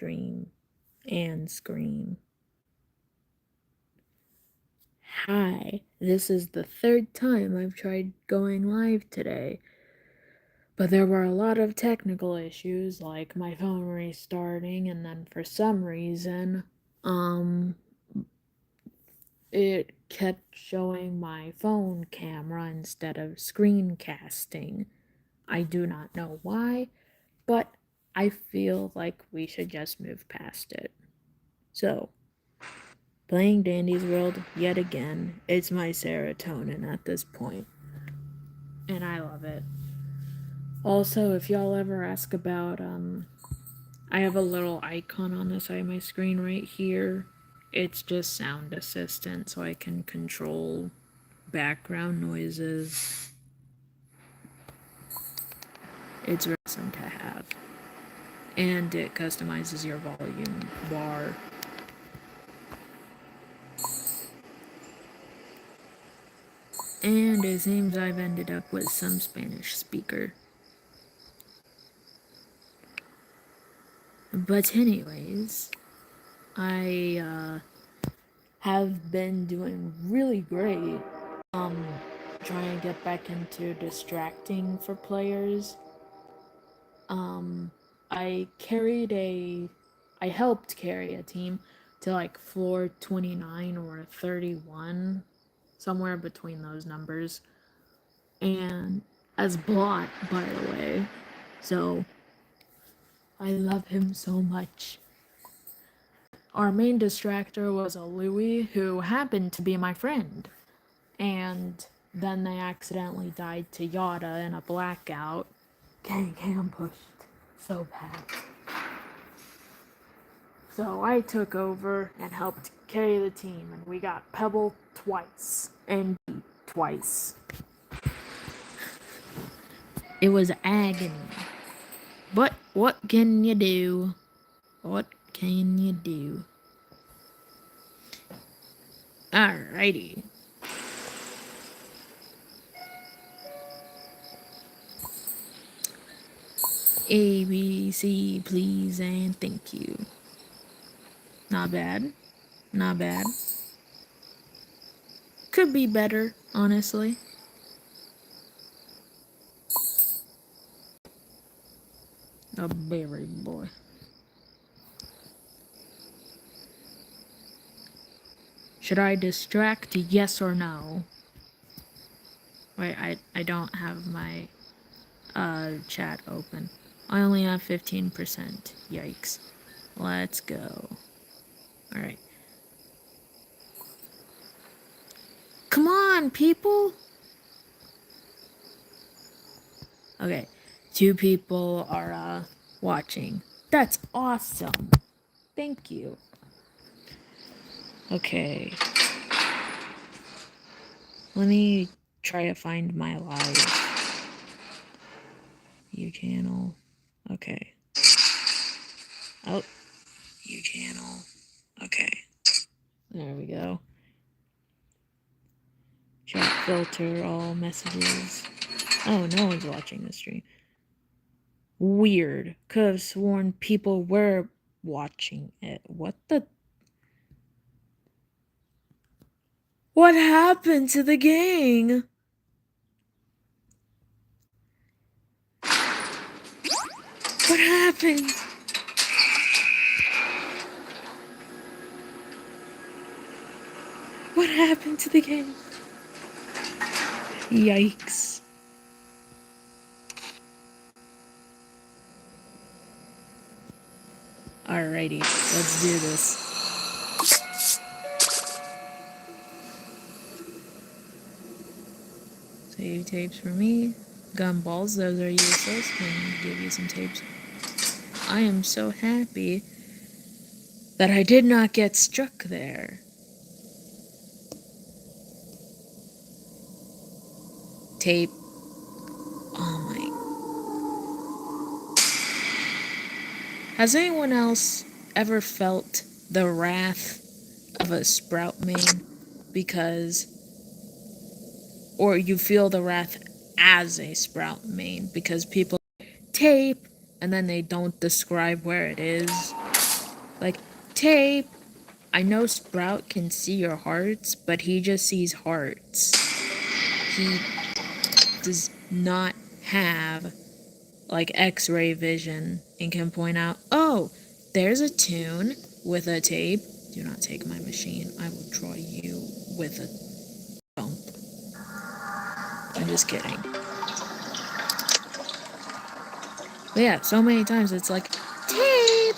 stream and scream. Hi, this is the third time I've tried going live today, but there were a lot of technical issues, like my phone restarting, and then for some reason, it kept showing my phone camera instead of screencasting. I do not know why, but I feel like we should just move past it. So, playing Dandy's World yet again, it's my serotonin at this point, and I love it. Also, if y'all ever ask about, I have a little icon on the side of my screen right here. It's just Sound Assistant, so I can control background noises. It's awesome to have. And it customizes your volume bar. And it seems I've ended up with some Spanish speaker. But anyways, I have been doing really great. Trying to get back into distracting for players. I helped carry a team to like floor 29 or 31, somewhere between those numbers. And as Blot, by the way. So, I love him so much. Our main distractor was a Louie who happened to be my friend. And then they accidentally died to Yada in a blackout. Getting ambushed so bad. So I took over and helped carry the team, and we got Pebble twice and beat twice. It was agony. But what can you do? What can you do? Alrighty. A, B, C, please, and thank you. Not bad. Not bad. Could be better, honestly. A berry boy. Should I distract, yes or no? Wait, I don't have my chat open. I only have 15%. Yikes. Let's go. Alright. Come on, people! Okay. 2 people are watching. That's awesome. Thank you. Okay. Let me try to find my live view channel. Okay. Oh, view channel. Okay. There we go. Chat filter all messages. Oh, no one's watching the stream. Weird. Could have sworn people were watching it. What the? What happened to the gang? What happened? What happened to the gang? Yikes. Alrighty, let's do this. Save tapes for me. Gumballs, those are useless. Can give you some tapes. I am so happy that I did not get struck there. Tape. Oh my. Has anyone else ever felt the wrath of a Sprout main? Because, or you feel the wrath as a Sprout main because people tape and then they don't describe where it is. Like, tape! I know Sprout can see your hearts, but he just sees hearts. He does not have, like, X-ray vision and can point out, oh, there's a tune with a tape. Do not take my machine. I will draw you with a bump. I'm just kidding. But yeah, so many times it's like, tape!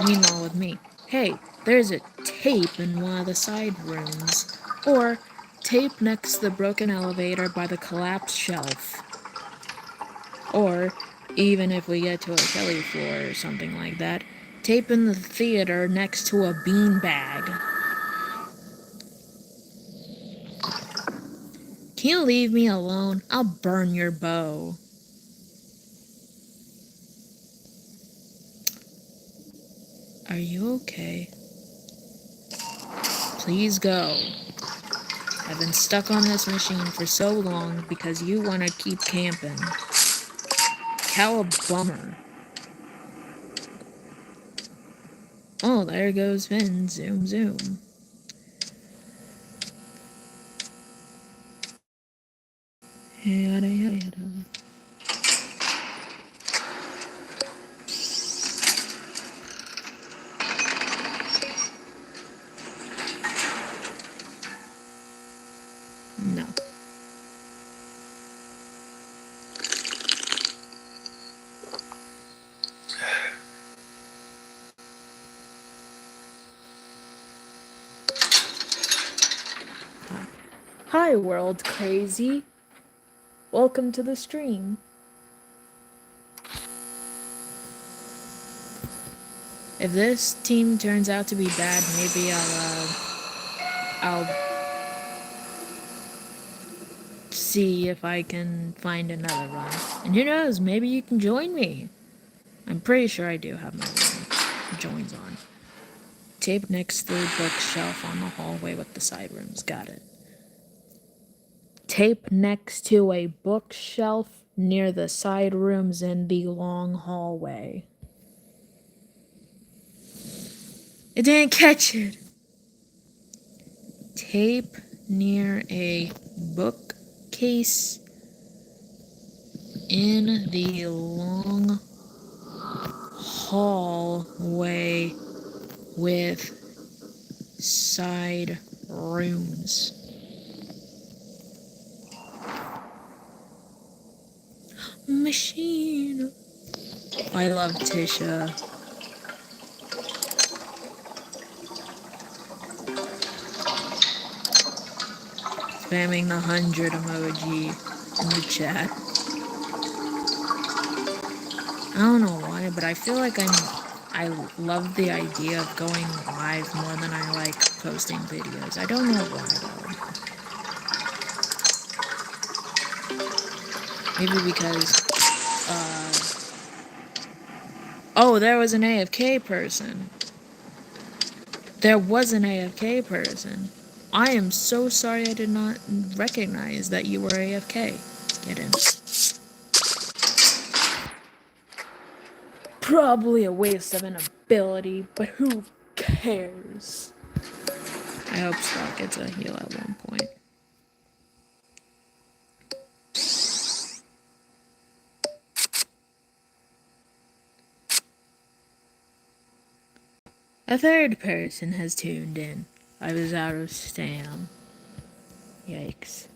Meanwhile with me, hey, there's a tape in one of the side rooms. Or, tape next to the broken elevator by the collapsed shelf. Or, even if we get to a Kelly floor or something like that, tape in the theater next to a beanbag. Can you leave me alone? I'll burn your bow. Are you okay? Please go. I've been stuck on this machine for so long because you want to keep camping. Cowabummer. Oh, there goes Finn. Zoom, zoom. Yada, yada, yada. No. Hi, world crazy. Welcome to the stream. If this team turns out to be bad, maybe I'll see if I can find another run. And who knows, maybe you can join me. I'm pretty sure I do have my joins on. Tape next to the bookshelf on the hallway with the side rooms. Got it. Tape next to a bookshelf near the side rooms in the long hallway. It didn't catch it. Tape near a bookcase in the long hallway with side rooms. Machine. I love Tisha. Spamming the 100 emoji in the chat. I don't know why, but I feel like I love the idea of going live more than I like posting videos. I don't know why though. Maybe because, oh, there was an AFK person. There was an AFK person. I am so sorry I did not recognize that you were AFK. Get in. Probably a waste of an ability, but who cares? I hope Sprout gets a heal at one point. A third person has tuned in. I was out of stam. Yikes.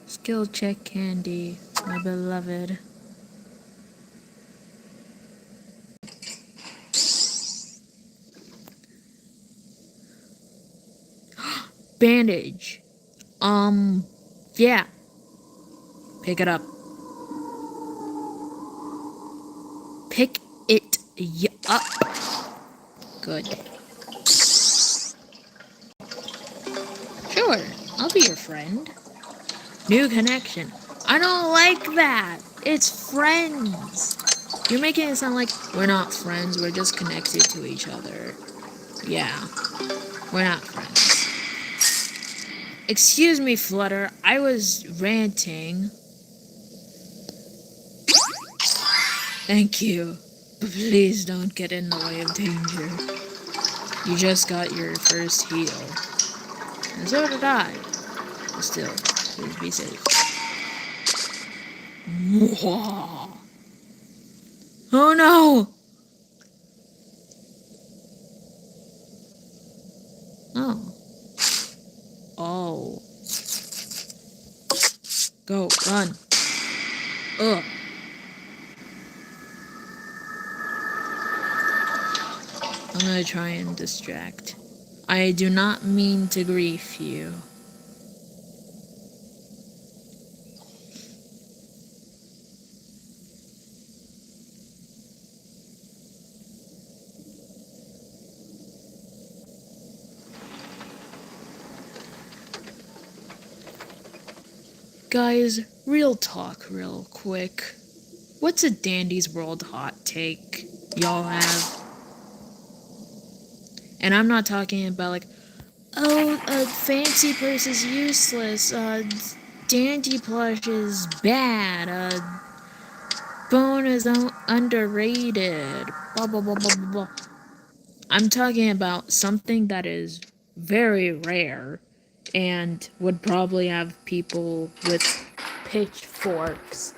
Skill check Candy, my beloved. Bandage. Yeah. Pick it up. Pick it up. Good. Sure, I'll be your friend. New connection. I don't like that. It's friends. You're making it sound like we're not friends, we're just connected to each other. Yeah, we're not friends. Excuse me, Flutter. I was ranting. Thank you. But please don't get in the way of danger. You just got your first heal. And so did I. But still, please be safe. Mwah. Oh no! Oh. Oh. Go, run. Ugh. I'm gonna try and distract. I do not mean to grief you. Guys, real talk real quick. What's a Dandy's World hot take y'all have? And I'm not talking about like, oh, a fancy purse is useless, Dandy plush is bad, bone is underrated, blah blah blah blah blah blah. I'm talking about something that is very rare and would probably have people with pitchforks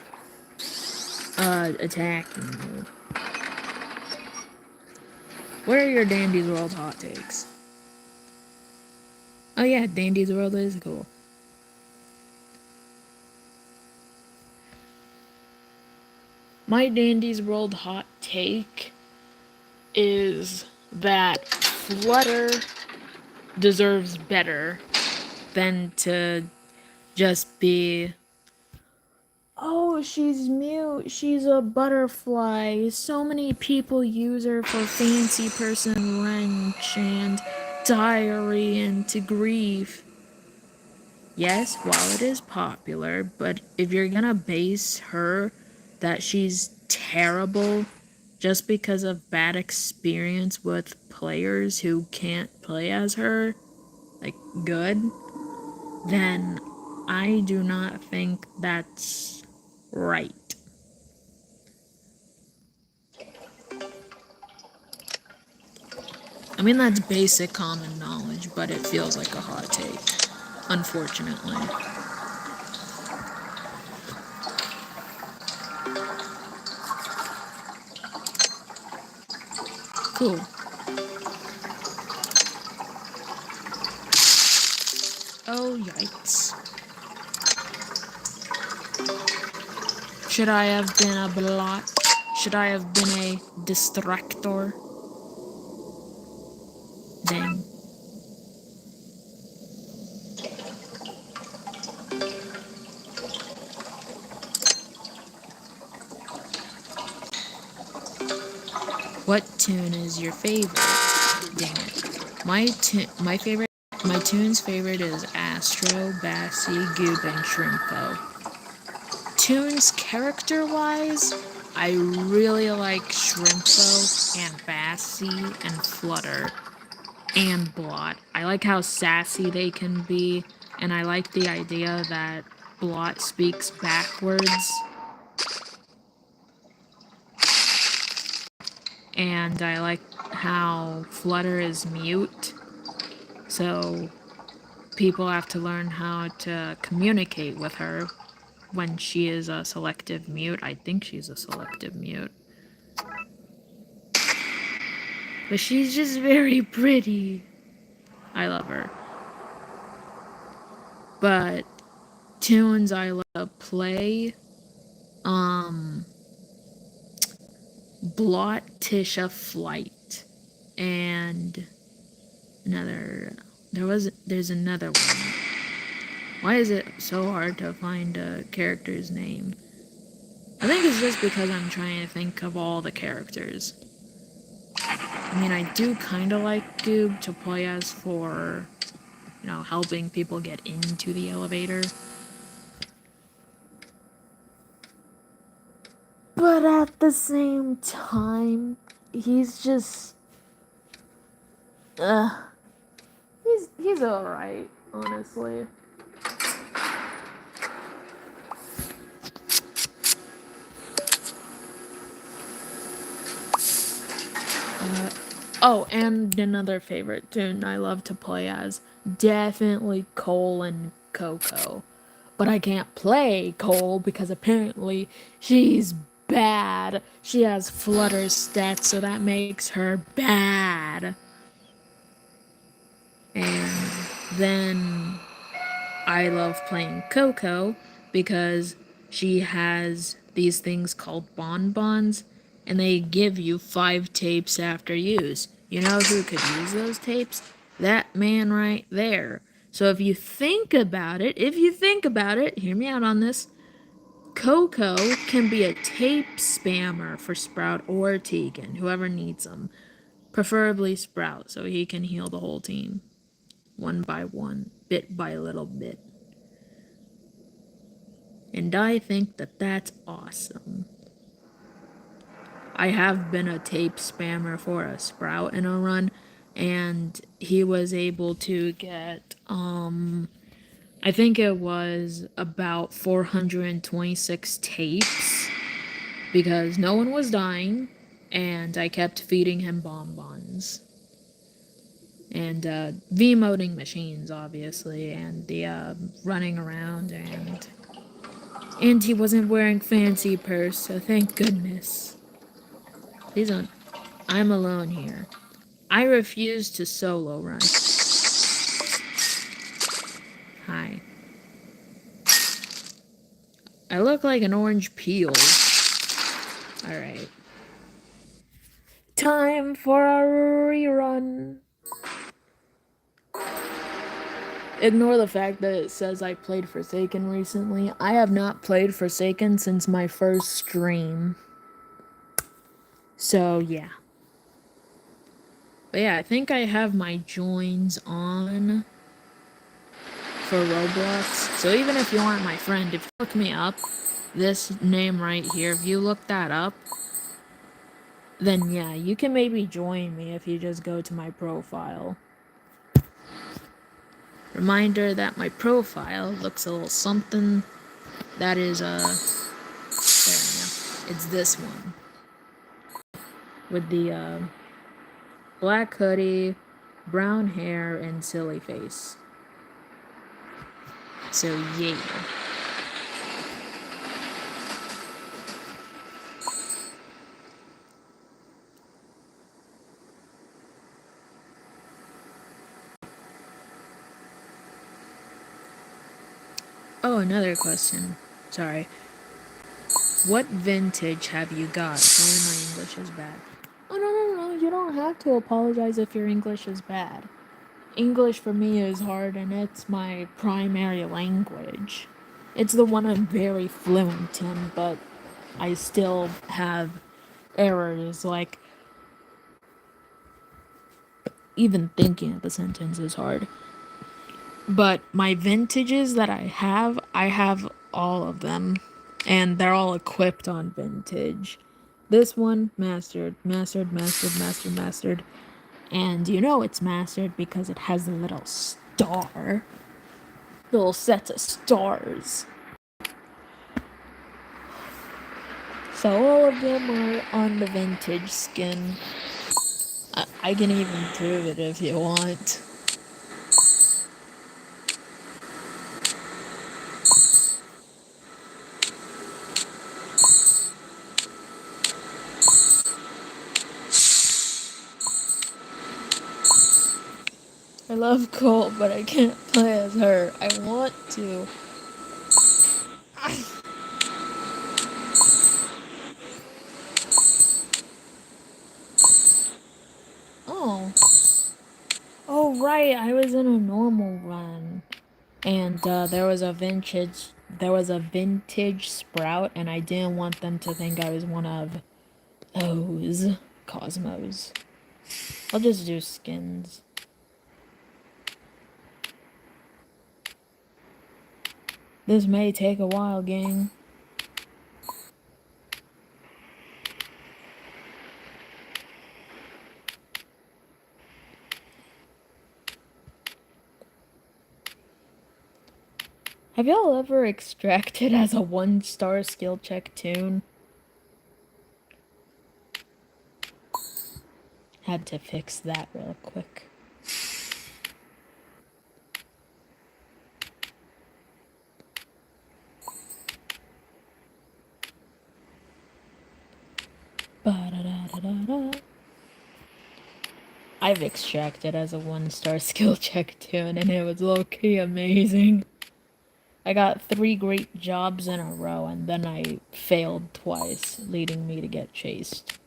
attacking you. What are your Dandy's World hot takes? Oh yeah, Dandy's World is cool. My Dandy's World hot take is that Flutter deserves better than to just be, oh, she's mute, she's a butterfly, so many people use her for fancy person wrench and diary and to grief. Yes, while it is popular, but if you're gonna base her that she's terrible just because of bad experience with players who can't play as her, like, good, then I do not think that's right. I mean, that's basic common knowledge, but it feels like a hot take, unfortunately. Cool. Oh, yikes. Should I have been a blot? Should I have been a distractor? Dang. What tune is your favorite? Dang it. My tune's favorite is Astro, Bassy, Goob, and Shrimpo. Tunes character-wise, I really like Shrimpo and Bassy and Flutter and Blot. I like how sassy they can be, and I like the idea that Blot speaks backwards. And I like how Flutter is mute, so people have to learn how to communicate with her when she is a selective mute. I think she's a selective mute. But she's just very pretty. I love her. But tunes I love to play, Blot, Tisha, Flight, and there's another one. Why is it so hard to find a character's name? I think it's just because I'm trying to think of all the characters. I mean, I do kind of like Goob to play as for, helping people get into the elevator. But at the same time, he's just... he's alright. honestly. Oh, and another favorite tune I love to play as, definitely Cole and Coco. But I can't play Cole because apparently she's bad. She has flutter stats, so that makes her bad. And then I love playing Coco because she has these things called bonbons, and they give you 5 tapes after use. You know who could use those tapes? That man right there. So if you think about it, hear me out on this. Coco can be a tape spammer for Sprout or Tegan, whoever needs them. Preferably Sprout, so he can heal the whole team. One by one, bit by little bit. And I think that that's awesome. I have been a tape spammer for a Sprout in a run, and he was able to get, I think it was about 426 tapes, because no one was dying, and I kept feeding him bonbons. And V-moding machines, obviously, and the running around, and he wasn't wearing fancy purse, so thank goodness. Please don't. I'm alone here. I refuse to solo run. Hi. I look like an orange peel. Alright. Time for a rerun. Ignore the fact that it says I played Forsaken recently. I have not played Forsaken since my first stream. So, yeah. But yeah, I think I have my joins on for Roblox. So even if you aren't my friend, if you look me up, this name right here, if you look that up, then yeah, you can maybe join me if you just go to my profile. Reminder that my profile looks a little something. That is, there we go. It's this one. With the, black hoodie, brown hair, and silly face. So, yeah. Oh, another question. Sorry. What vintage have you got? Sorry, my English is bad. Oh, no. You don't have to apologize if your English is bad. English for me is hard, and it's my primary language. It's the one I'm very fluent in, but I still have errors, like even thinking of the sentence is hard. But my vintages that I have all of them, and they're all equipped on vintage. This one, mastered. And you know it's mastered because it has a little star. Little sets of stars. So all of them are on the vintage skin. I can even prove it if you want. I love Cole, but I can't play as her. I want to. Oh. Oh, right. I was in a normal run. And there was a vintage Sprout, and I didn't want them to think I was one of those Cosmos. I'll just do skins. This may take a while, gang. Have y'all ever extracted as a 1-star skill check toon? Had to fix that real quick. Ba-da-da-da-da-da. I've extracted as a 1-star skill check toon, and it was low-key amazing. I got 3 great jobs in a row, and then I failed twice, leading me to get chased.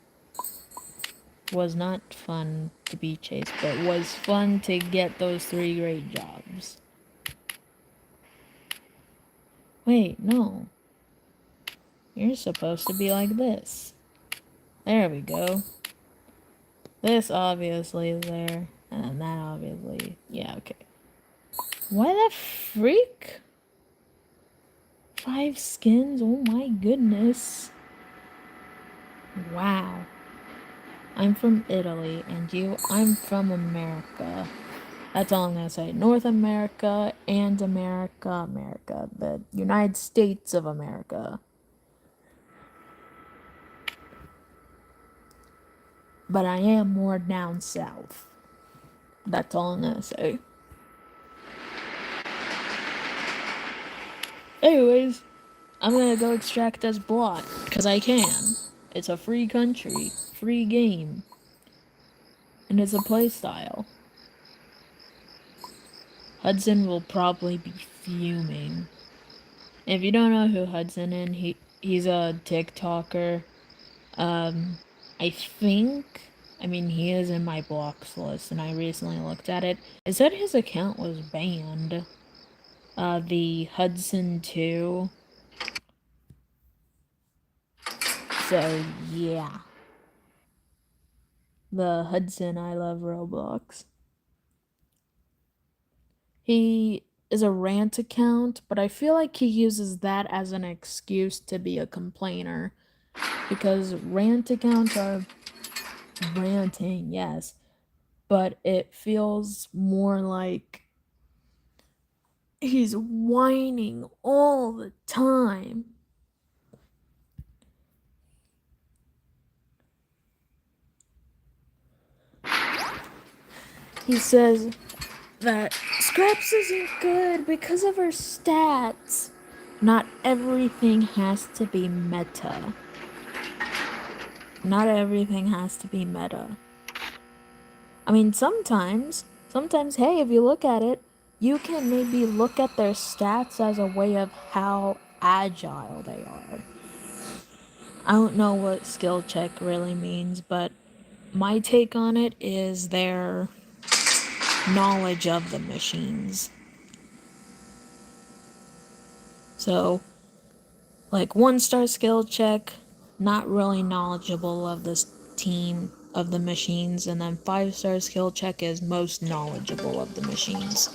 Was not fun to be chased, but was fun to get those 3 great jobs. Wait, no. You're supposed to be like this. There we go. This obviously is there, and that obviously... Yeah, okay. What the freak? 5 skins? Oh my goodness. Wow. I'm from Italy, and I'm from America. That's all I'm gonna say. North America and America. The United States of America. But I am more down south. That's all I'm gonna say. Anyways, I'm gonna go extract as Blot, because I can. It's a free country, free game. And it's a playstyle. Hudson will probably be fuming. If you don't know who Hudson is, he's a TikToker. I think, he is in my blocks list, and I recently looked at it. It said his account was banned. The Hudson 2. So, yeah. The Hudson I Love Roblox. He is a rant account, but I feel like he uses that as an excuse to be a complainer. Because rant accounts are ranting, yes, but it feels more like he's whining all the time. He says that Scraps isn't good because of her stats. Not everything has to be meta. Not everything has to be meta. Sometimes, hey, if you look at it, you can maybe look at their stats as a way of how agile they are. I don't know what skill check really means, but my take on it is their knowledge of the machines. So, like 1-star skill check, not really knowledgeable of this team of the machines, and then 5-star skill check is most knowledgeable of the machines.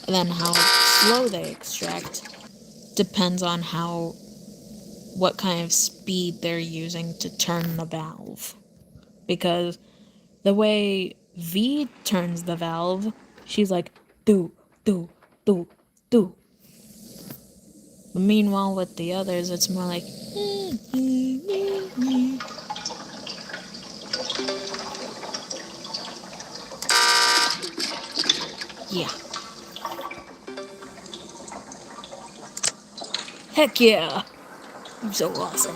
And then how slow they extract depends on what kind of speed they're using to turn the valve. Because the way V turns the valve, she's like, do. But meanwhile, with the others, it's more like, yeah. Heck yeah! I'm so awesome.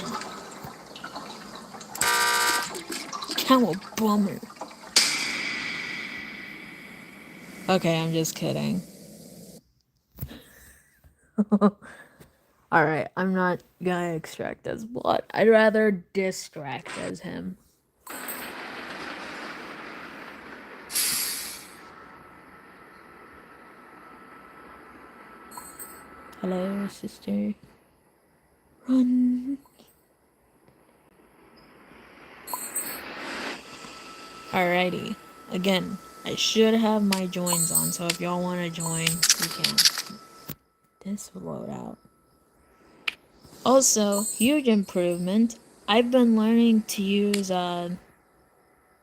Cowabunga. Okay, I'm just kidding. Alright, I'm not gonna extract as Blot. I'd rather distract as him. Hello, sister. Run. Alrighty. Again, I should have my joins on, so if y'all want to join, you can. This will load out. Also, huge improvement. I've been learning to use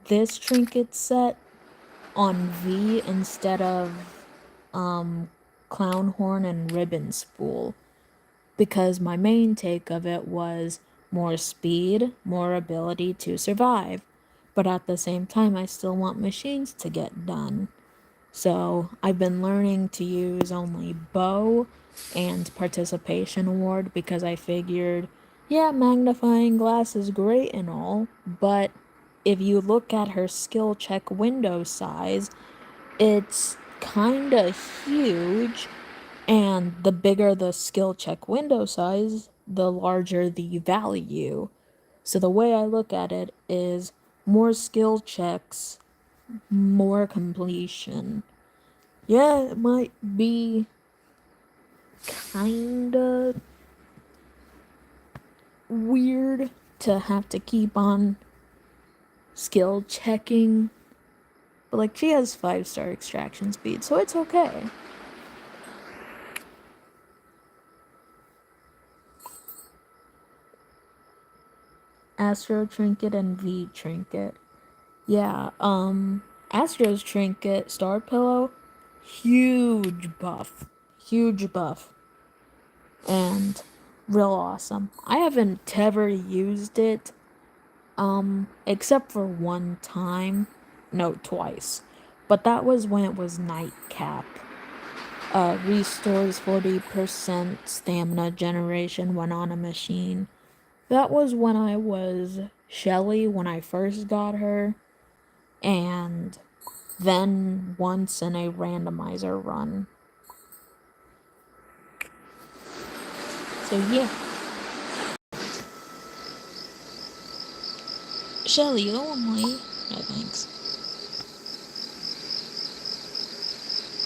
this trinket set on V instead of clown horn and ribbon spool, because my main take of it was more speed, more ability to survive. But at the same time, I still want machines to get done. So I've been learning to use only bow and participation award because I figured, yeah, magnifying glass is great and all, but if you look at her skill check window size, it's kinda huge, and the bigger the skill check window size, the larger the value. So the way I look at it is more skill checks, more completion. Yeah, it might be kinda weird to have to keep on skill checking, but like she has 5-star extraction speed, so it's okay. Astro Trinket and V Trinket. Yeah, Astro's Trinket, Star Pillow, huge buff. Huge buff. And real awesome. I haven't ever used it, except for one time. No, twice. But that was when it was Nightcap. Restores 40% stamina generation when on a machine. That was when I was Shelly when I first got her, and then once in a randomizer run. So yeah. Shelly only. No thanks.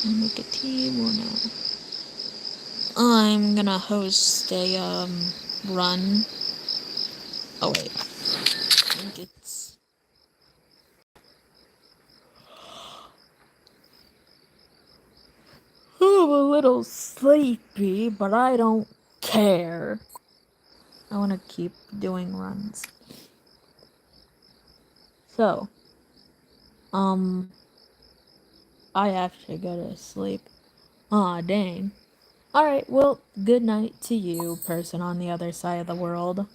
Can I make a team or no? I'm gonna host a run. Oh wait. I think it's I'm a little sleepy, but I don't care. I want to keep doing runs. So, I have to go to sleep. Aw, dang. Alright, well, good night to you, person on the other side of the world.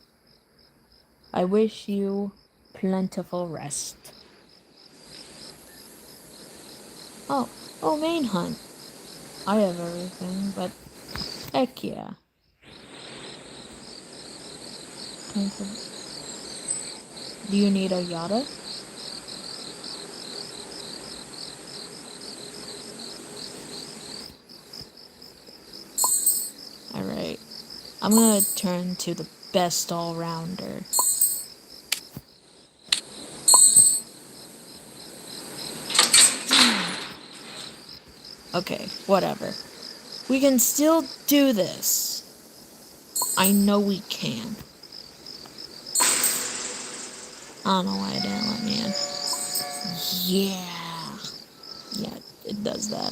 I wish you plentiful rest. Oh, main hunt. I have everything, but heck yeah. Do you need a yada? Alright. I'm gonna turn to the best all-rounder. Okay, whatever. We can still do this. I know we can. I don't know why it didn't let me in. Yeah. Yeah, it does that.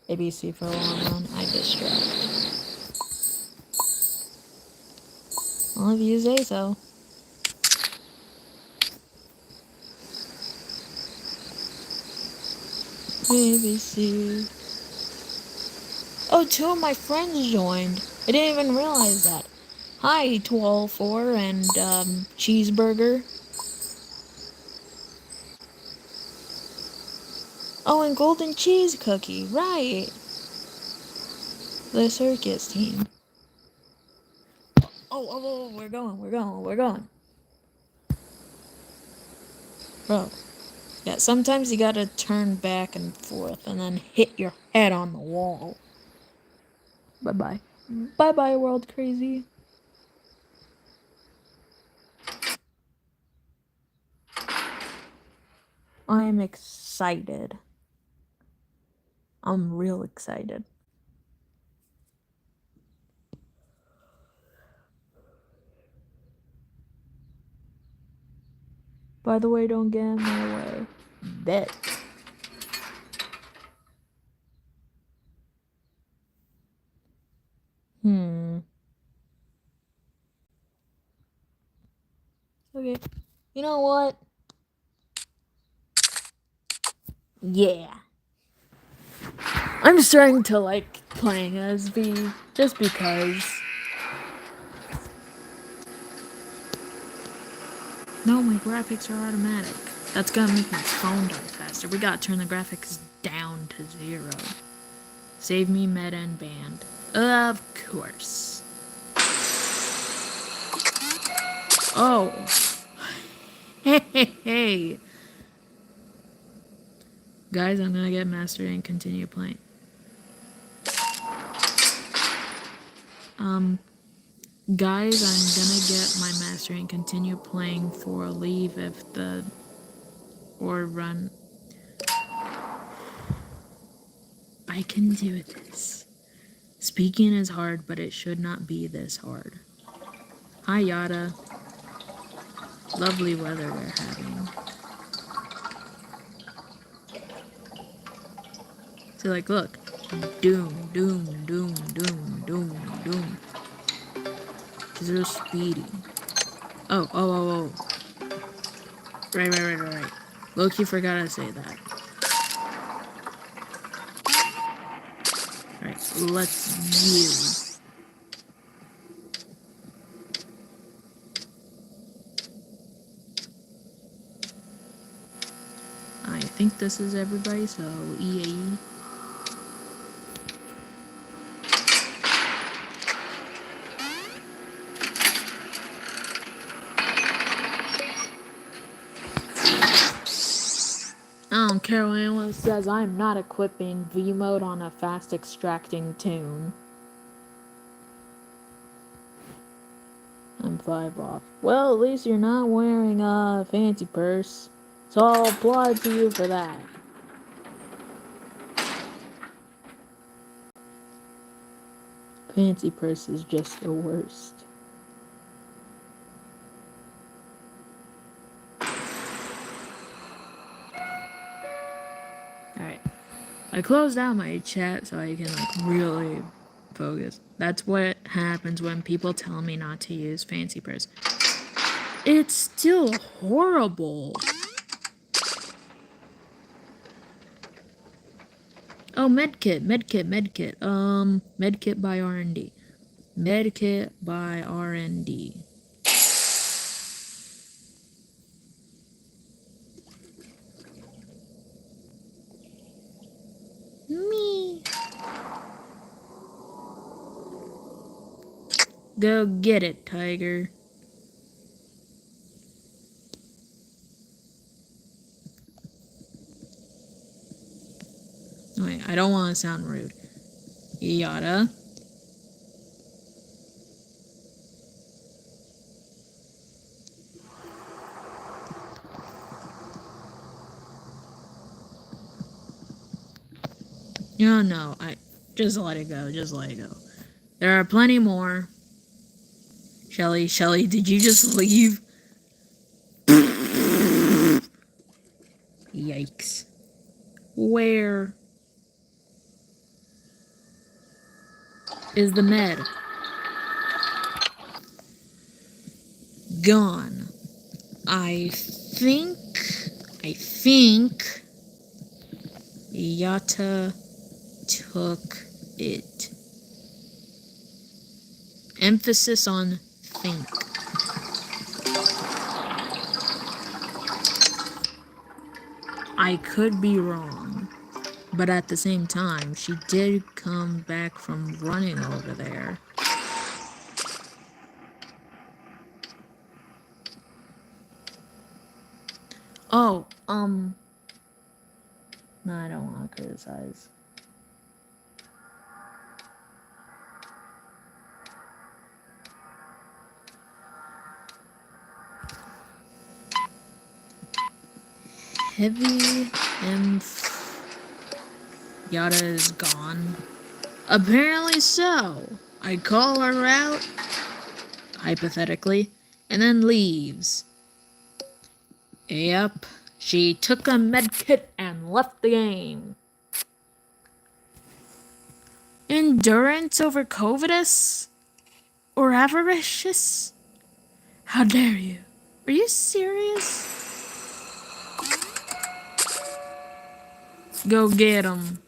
ABC for a long run. I distract. Well, if you say so. ABC. Oh, two of my friends joined. I didn't even realize that. Hi, 12-4 and, Cheeseburger. Oh, and Golden Cheese Cookie, right. The circus team. Oh, we're going. Bro. Yeah, sometimes you gotta turn back and forth and then hit your head on the wall. Bye-bye. Bye-bye, World Crazy. I am excited. I'm real excited. By the way, don't get in my way. Bet. Okay. You know what? Yeah. I'm starting to like playing as V just because. No, my graphics are automatic. That's gonna make my phone die faster. We gotta turn the graphics down to 0. Save me, meta, and band. Of course. Oh. Hey. Guys, I'm gonna get mastered and continue playing. Guys, I'm gonna get my mastery and continue playing for a leave if the or run. I can do this. Speaking is hard, but it should not be this hard. Hi, Yada. Lovely weather we're having. So, like, look. Doom, doom, doom, doom, doom, doom. She's real speedy. Oh. Right. Loki forgot to say that. Alright, let's you. I think this is everybody, so EAE. I don't care what anyone says, I'm not equipping V-mode on a fast extracting tune. I'm 5 off. Well, at least you're not wearing a fancy purse. So I'll applaud to you for that. Fancy purse is just the worst. Alright. I closed out my chat so I can like really focus. That's what happens when people tell me not to use fancy purse. It's still horrible. Oh, medkit. Medkit by R&D. Medkit by R&D. Me. Go get it, Tiger. Wait, I don't want to sound rude. Yada. No, I just let it go. There are plenty more. Shelly, did you just leave? Yikes. Where is the med? Gone. I think Yata took it. Emphasis on think. I could be wrong, but at the same time, she did come back from running over there. Oh, no, I don't want to criticize. Heavy Yada is gone. Apparently so. I call her out, hypothetically, and then leaves. Yep, she took a medkit and left the game. Endurance over covetous? Or avaricious? How dare you? Are you serious? Go get him.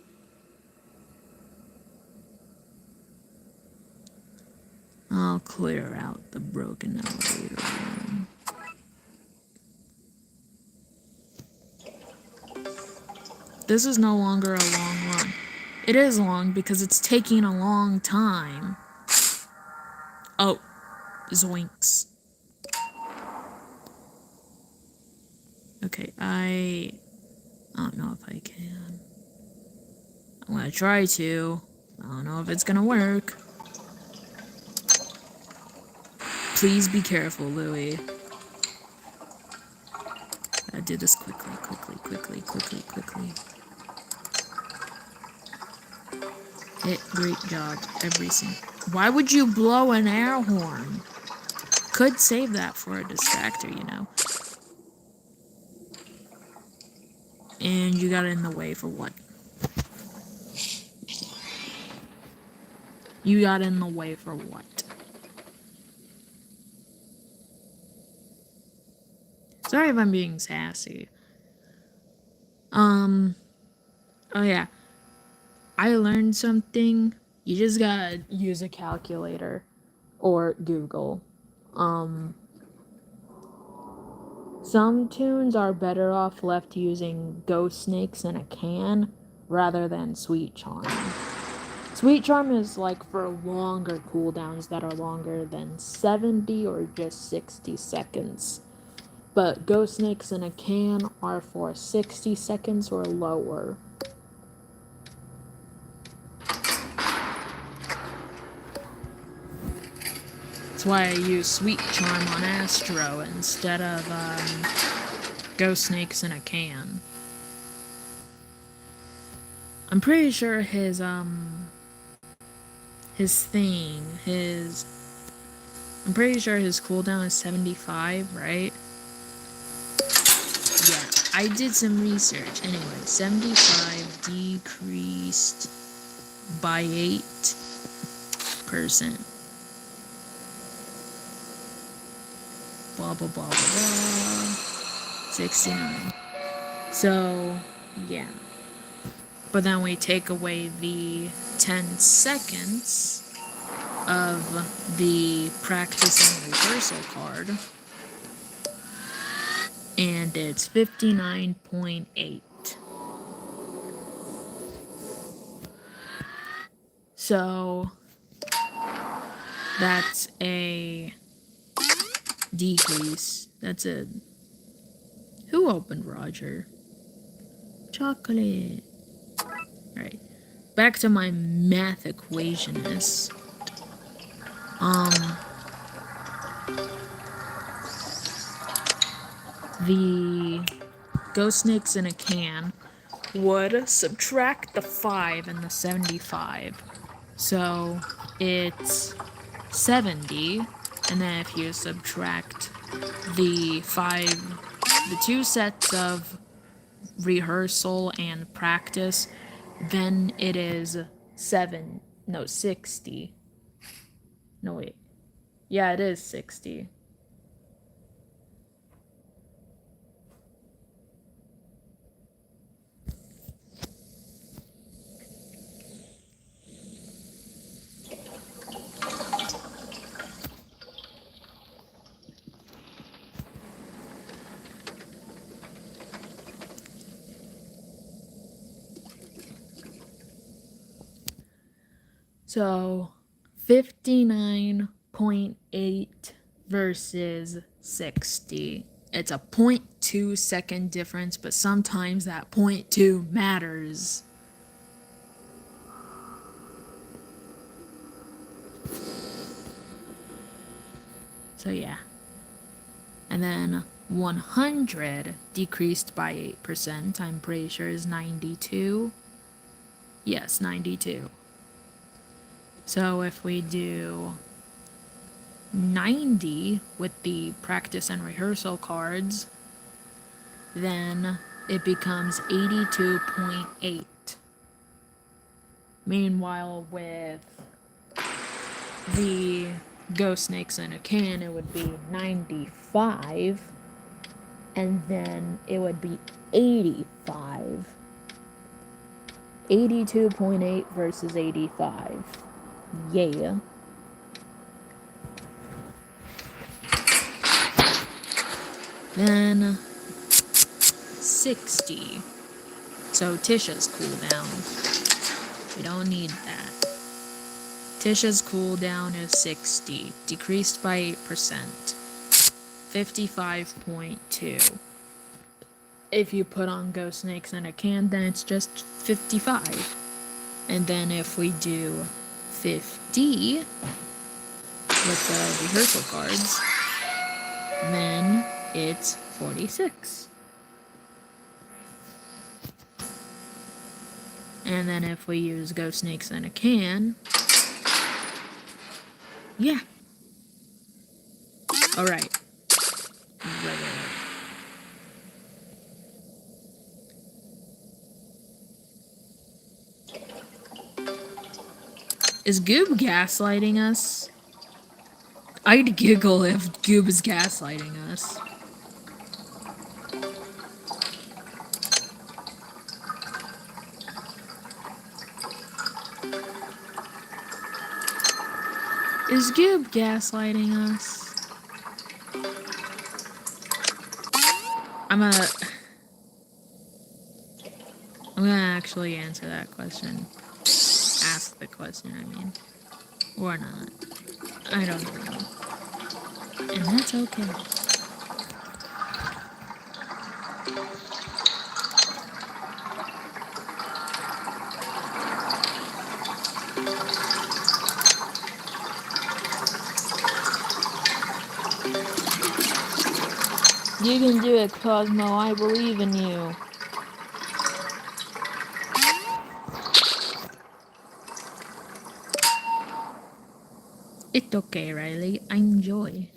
I'll clear out the broken elevator room. This is no longer a long run. It is long because it's taking a long time. Oh, zoinks. Okay, I don't know if I can. I'm gonna try to. I don't know if it's gonna work. Please be careful, Louie. I do this quickly. Great job. Every single. Why would you blow an air horn? Could save that for a distractor, you know. And you got in the way for what? You got in the way for what? Sorry if I'm being sassy. Oh yeah. I learned something. You just gotta use a calculator or Google. Some tunes are better off left using Ghost Snakes in a Can rather than Sweet Charm. Sweet Charm is like for longer cooldowns that are longer than 70 or just 60 seconds. But Ghost Snakes in a Can are for 60 seconds or lower. That's why I use Sweet Charm on Astro instead of Ghost Snakes in a Can. I'm pretty sure his I'm pretty sure his cooldown is 75, right? Yeah, I did some research. Anyway, 75 decreased by 8%. Blah, blah, blah, blah, blah. 69. So, yeah. But then we take away the 10 seconds of the practice and rehearsal card. And it's 59.8. So that's a decrease. That's a... Who opened Roger? Chocolate. Alright. Back to my math equationist. The Ghost Snakes in a Can would subtract the 5 and the 75. So it's 70. And then if you subtract the 2 sets of rehearsal and practice, then it is 60. No, wait. Yeah, it is 60. So 59.8 versus 60. It's a 0.2 second difference, but sometimes that 0.2 matters. So yeah. And then 100 decreased by 8%, I'm pretty sure is 92. Yes, 92. So if we do 90 with the practice and rehearsal cards, then it becomes 82.8. Meanwhile, with the Ghost Snakes in a Can, it would be 95, and then it would be 85. 82.8 versus 85. Yeah. Then 60. So Tisha's cooldown. We don't need that. Tisha's cooldown is 60, decreased by 8%. 55.2. If you put on Ghost Snakes in a Can, then it's just 55. And then if we do 50 with the rehearsal cards, then it's 46. And then if we use Ghost Snakes in a Can, yeah. Alright. Right. Is Goob gaslighting us? I'd giggle if Goob is gaslighting us. Is Goob gaslighting us? I'm gonna actually answer that question. Ask the question, I mean. Or not. I don't know. And that's okay. You can do it, Cosmo. I believe in you. It's okay, Riley. I enjoy.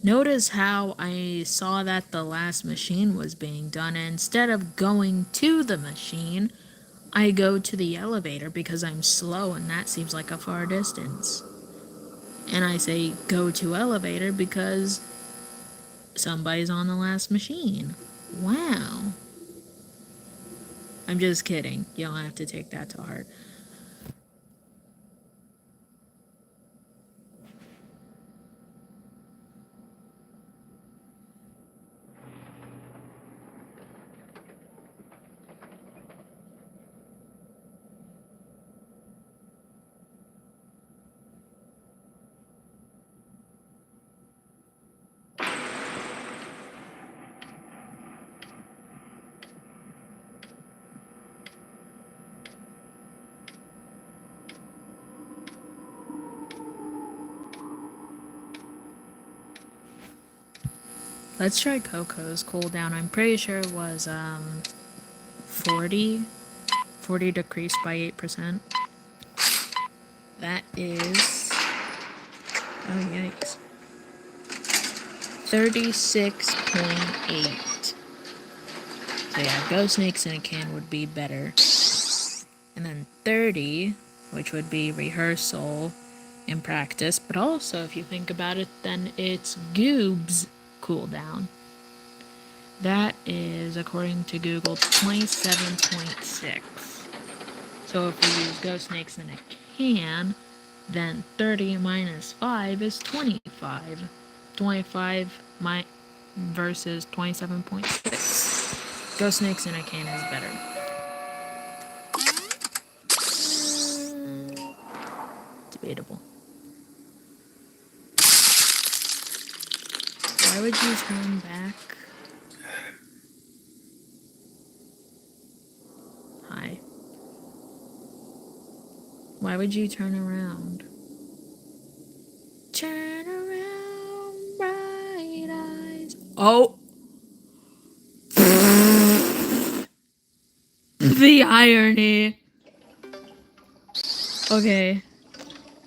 Notice how I saw that the last machine was being done, and instead of going to the machine, I go to the elevator because I'm slow and that seems like a far distance. And I say go to elevator because somebody's on the last machine. Wow. I'm just kidding. You don't have to take that to heart. Let's try Coco's cooldown. I'm pretty sure it was 40 decreased by 8%. That is, oh yikes, 36.8. So yeah, Ghost Snakes in a Can would be better. And then 30, which would be rehearsal and practice. But also, if you think about it, then it's Goob's cooldown. That is, according to Google, 27.6. So if we use Ghost Snakes in a Can, then 30 minus 5 is 25. 25 versus 27.6. Ghost Snakes in a Can is better. Debatable. Why would you turn back? Hi. Why would you turn around? Turn around, bright eyes. Oh! The irony. Okay.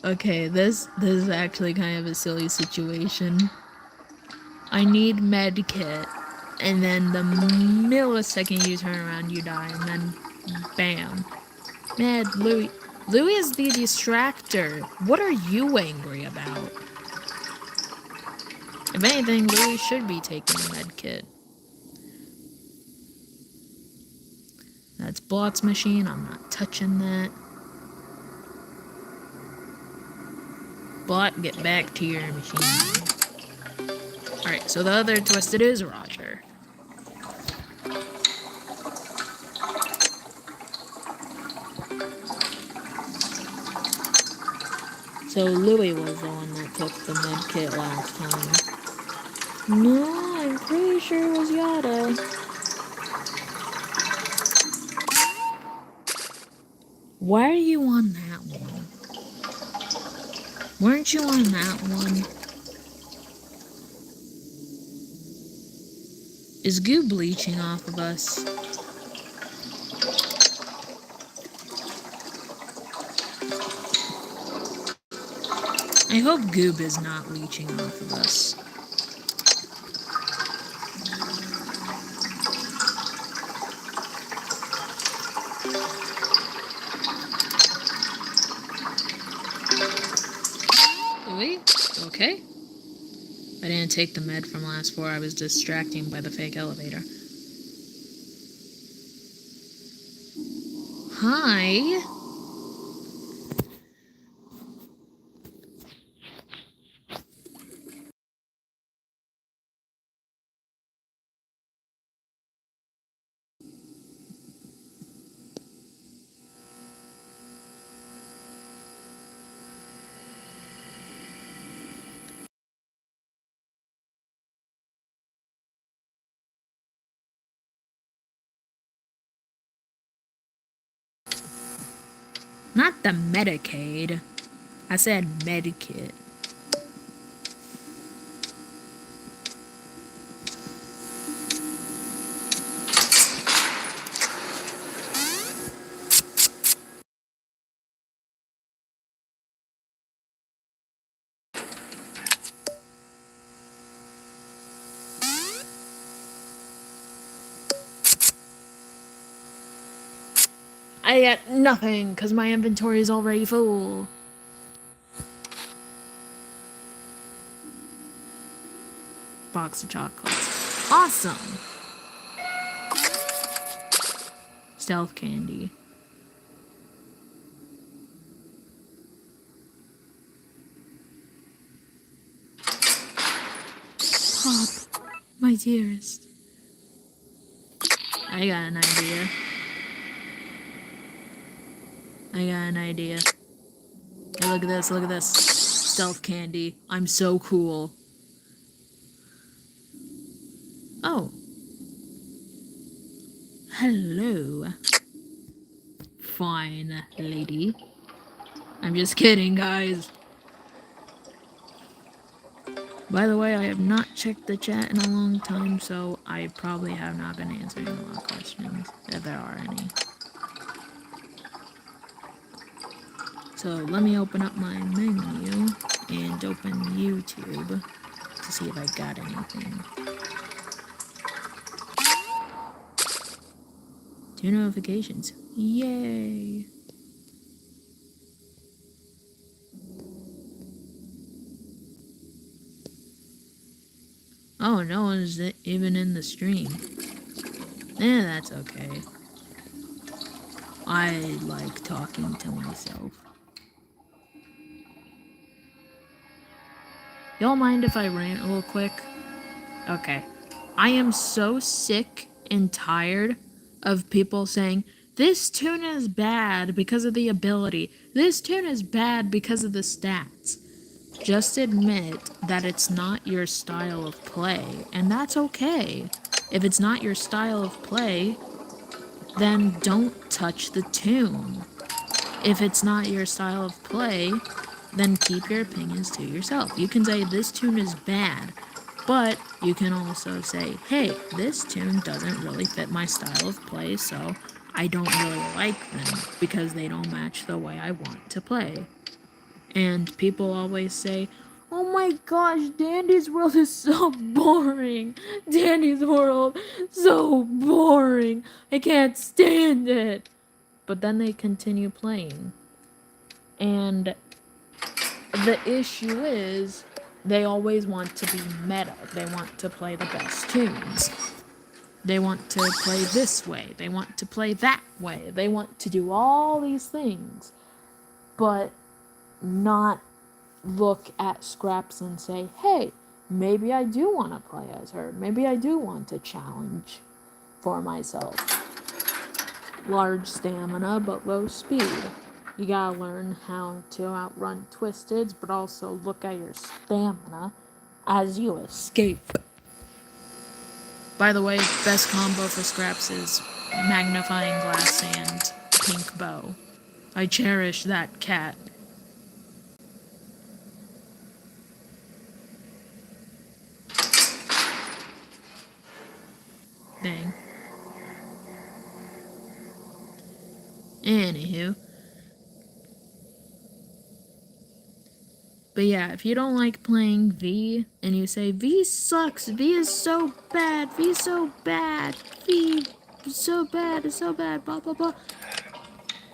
Okay, this is actually kind of a silly situation. I need medkit, and then the millisecond you turn around, you die, and then bam. Mad Louis. Louis is the distractor. What are you angry about? If anything, Louis should be taking a medkit. That's Blot's machine. I'm not touching that. Blot, get back to your machine. Alright, so the other Twisted is Roger. So Louie was the one that took the med kit last time. No, I'm pretty sure it was Yada. Why are you on that one? Weren't you on that one? Is goo bleaching off of us? I hope Goob is not leeching off of us. Louie? Okay? I didn't take the med from last floor. I was distracting by the fake elevator. Hi. Not the Medicaid. I said Medikit. I got nothing because my inventory is already full. Box of chocolates. Awesome. Stealth candy. Pop, my dearest. I got an idea. Hey, look at this, look at this. Stealth candy. I'm so cool. Oh. Hello. Fine, lady. I'm just kidding, guys. By the way, I have not checked the chat in a long time, so I probably have not been answering a lot of questions, if there are any. So let me open up my menu and open YouTube to see if I got anything. 2 notifications. Yay! Oh, no one's even in the stream. Eh, that's okay. I like talking to myself. Y'all mind if I rant real quick? Okay. I am so sick and tired of people saying, this tune is bad because of the ability. This tune is bad because of the stats. Just admit that it's not your style of play, and that's okay. If it's not your style of play, then don't touch the tune. If it's not your style of play, then keep your opinions to yourself. You can say this tune is bad, but you can also say, hey, this tune doesn't really fit my style of play, so I don't really like them because they don't match the way I want to play. And people always say, oh my gosh, Dandy's World is so boring. Dandy's World, so boring. I can't stand it. But then they continue playing. And the issue is, they always want to be meta. They want to play the best tunes. They want to play this way. They want to play that way. They want to do all these things, but not look at Scraps and say, hey, maybe I do want to play as her. Maybe I do want to challenge for myself. Large stamina, but low speed. You gotta learn how to outrun Twisteds, but also look at your stamina as you escape. By the way, best combo for Scraps is magnifying glass and pink bow. I cherish that cat. Dang. Anywho. But yeah, if you don't like playing V and you say, V sucks, V is so bad, V so bad, V is so bad, it's so bad, blah blah blah.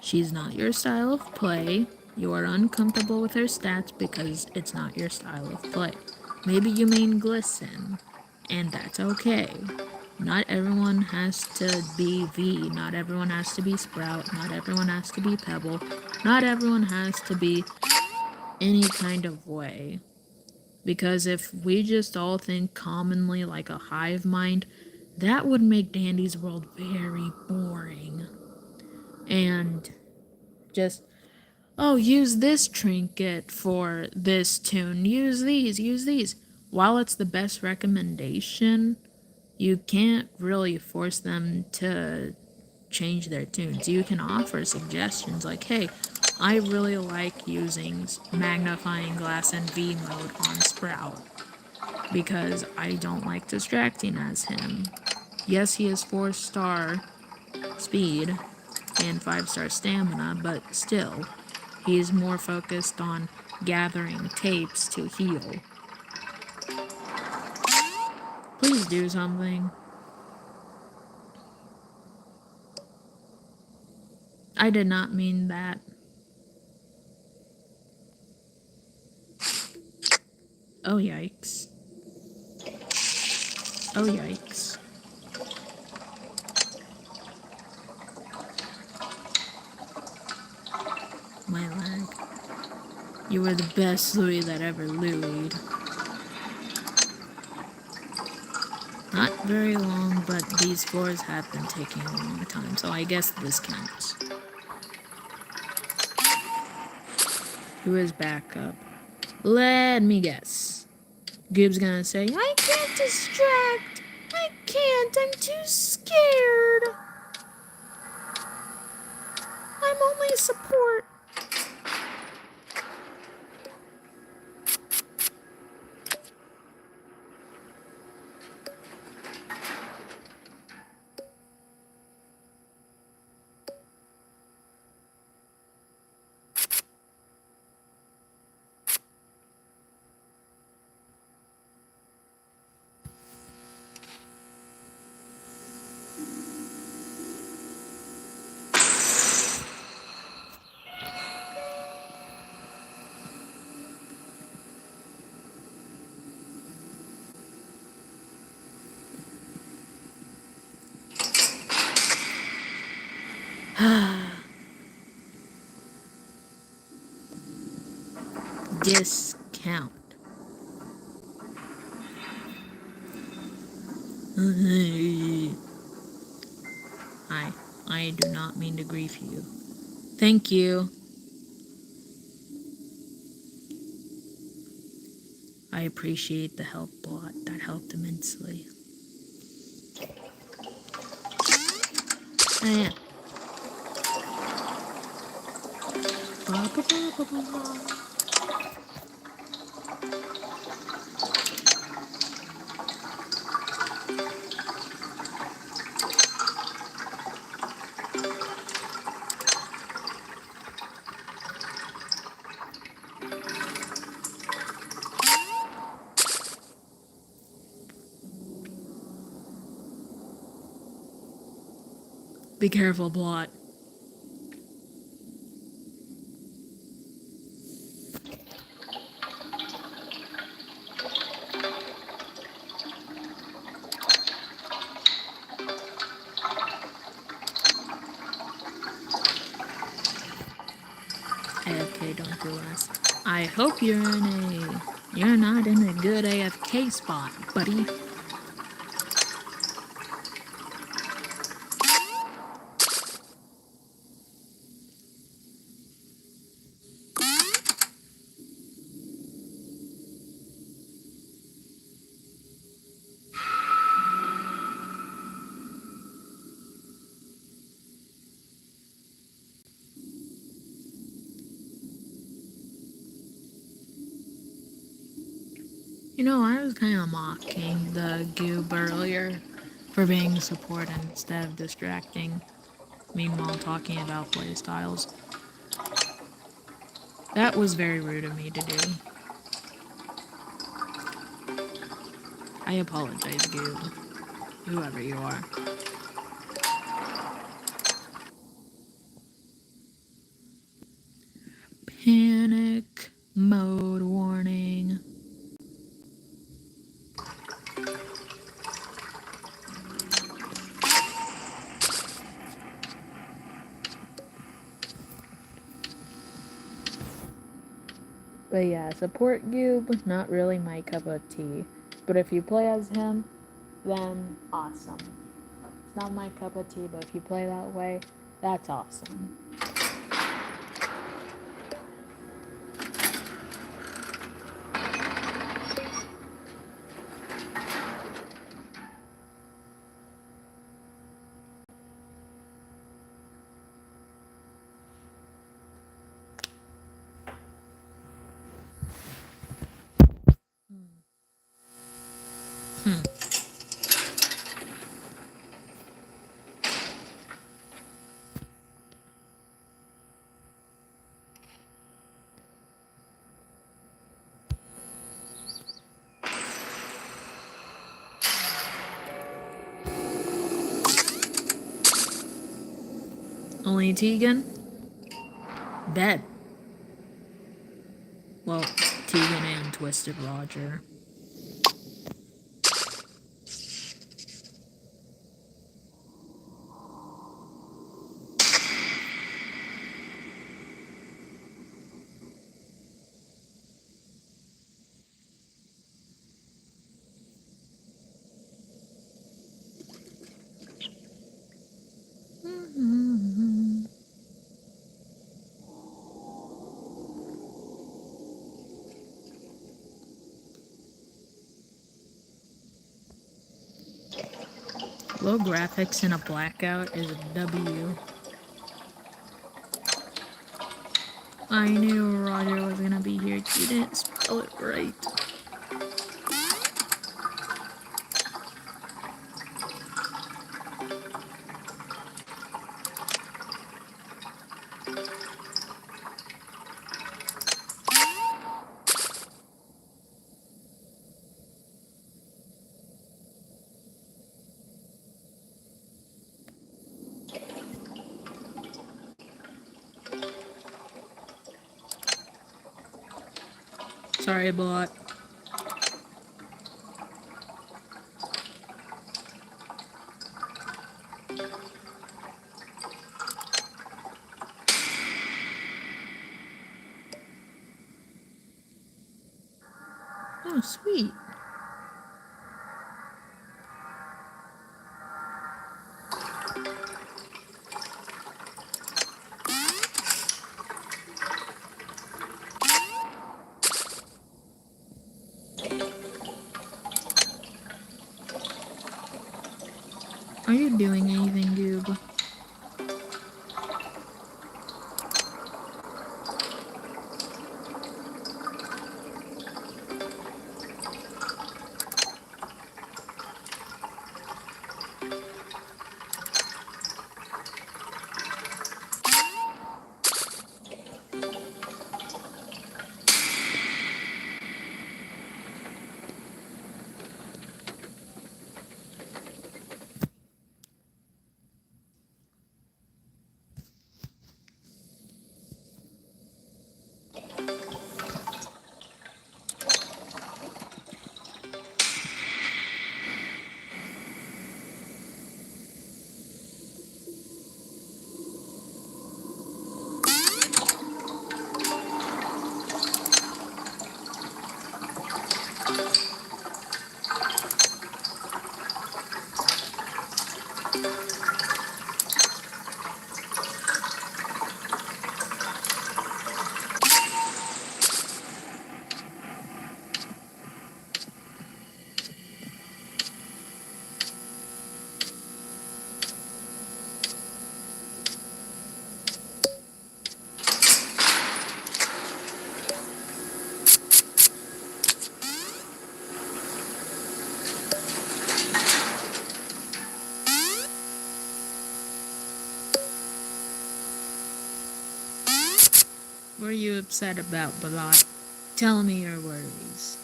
She's not your style of play. You are uncomfortable with her stats because it's not your style of play. Maybe you main Glisten, and that's okay. Not everyone has to be V, not everyone has to be Sprout, not everyone has to be Pebble, not everyone has to be any kind of way. Because if we just all think commonly like a hive mind, that would make Dandy's world very boring. And just, oh, use this trinket for this tune, use these. While it's the best recommendation, you can't really force them to change their tunes. You can offer suggestions like, hey, I really like using magnifying glass and V mode on Sprout because I don't like distracting as him. Yes, he is 4-star speed and 5-star stamina, but still, he's more focused on gathering tapes to heal. Please do something. I did not mean that. Oh, yikes. Oh, yikes. My lag. You were the best Louie that ever Louie'd. Not very long, but these floors have been taking a long time, so I guess this counts. Who is backup? Let me guess. Gibbs gonna say, I can't distract! I can't, I'm too scared! I'm only a support. Discount. I do not mean to grief you. Thank you. I appreciate the help, Blot. That helped immensely. And be careful, Blot. Okay, don't do us. I hope you're not in a good AFK spot, buddy. You know, I was kind of mocking the Goob earlier for being support instead of distracting, meanwhile talking about playstyles. That was very rude of me to do. I apologize, Goob, whoever you are. Panic mode warning. But yeah, support Goob, not really my cup of tea. But if you play as him, then awesome. It's not my cup of tea, but if you play that way, that's awesome. Only Tegan? Bet. Well, Tegan and Twisted Roger. Low graphics in a blackout is a W. I knew Roger was gonna be here. You didn't spell it right. Sorry, bot. Oh, sweet. Are you doing anything, Goob? What are you upset about, Balot? Tell me your worries.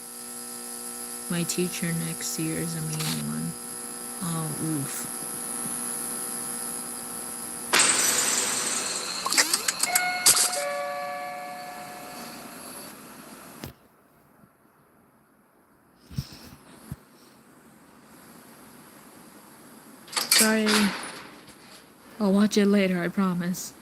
My teacher next year is a mean one. Oh, oof. Sorry. I'll watch it later, I promise.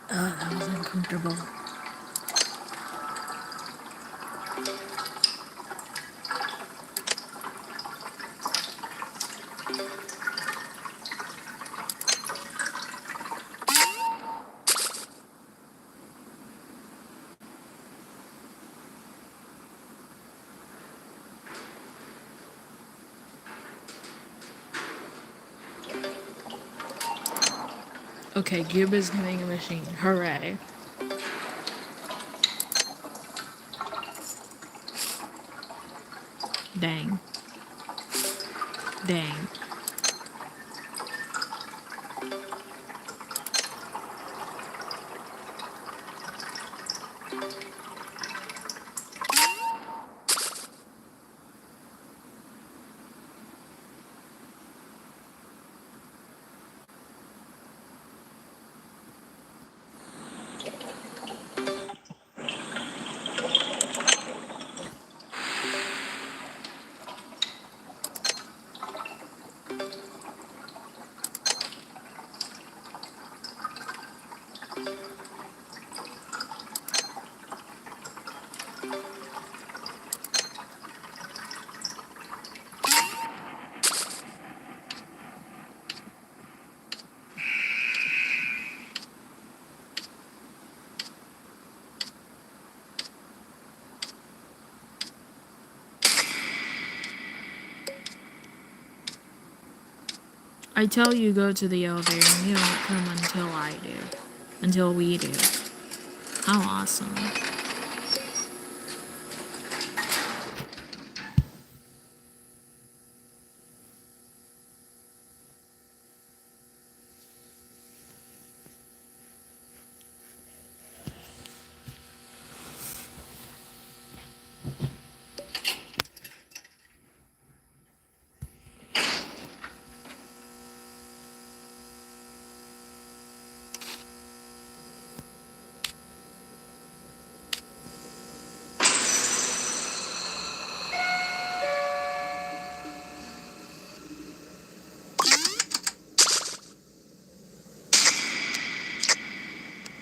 That was uncomfortable. Okay, Gib is getting a machine. Hooray. Dang. Dang. I tell you go to the elevator and you don't come until I do. Until we do. How awesome.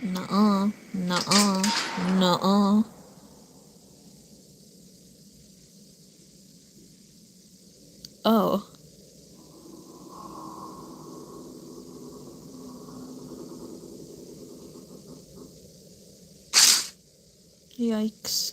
Nuh-uh. Nuh-uh. Nuh-uh. Oh. Yikes.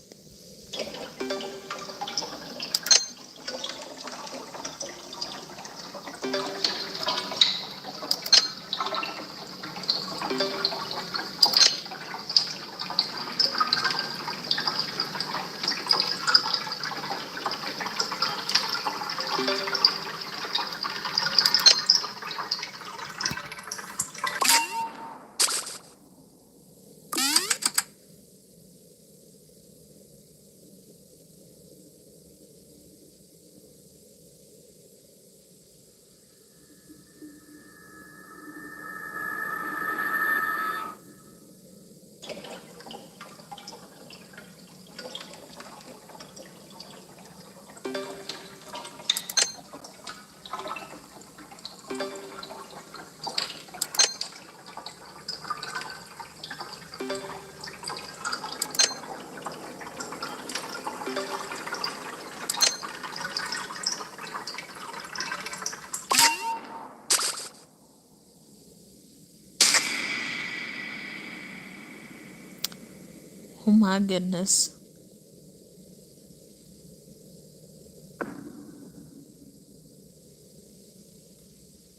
Oh my goodness.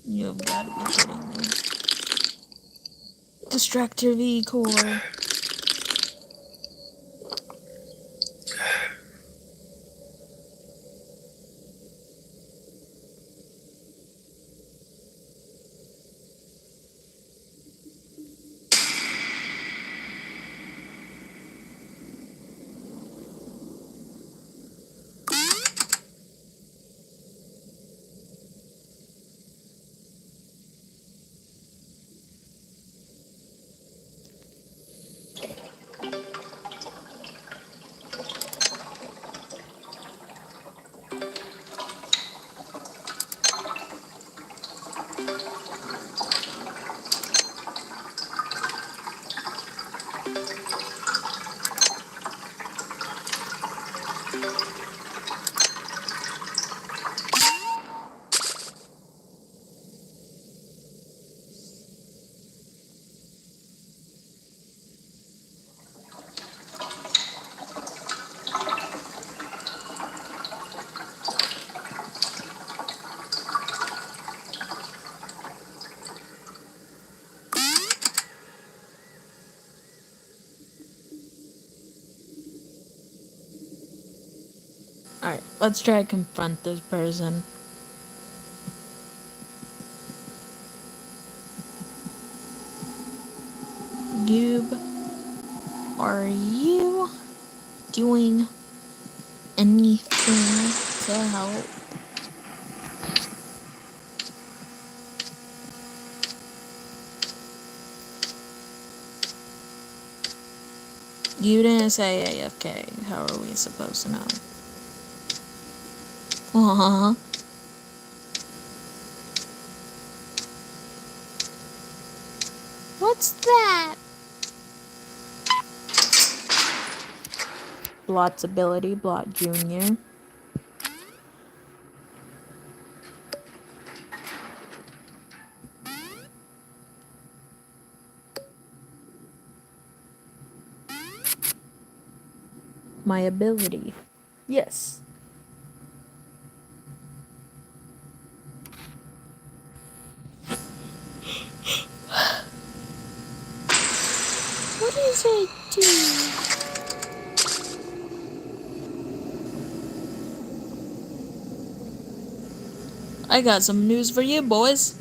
You've got to be kidding me. Distractor V core. Alright, let's try to confront this person. Goob, are you doing anything to help? You didn't say AFK. How are we supposed to know? Aww. What's that? Blot's ability, Blot Jr. My ability. Yes. What does it do? I got some news for you, boys.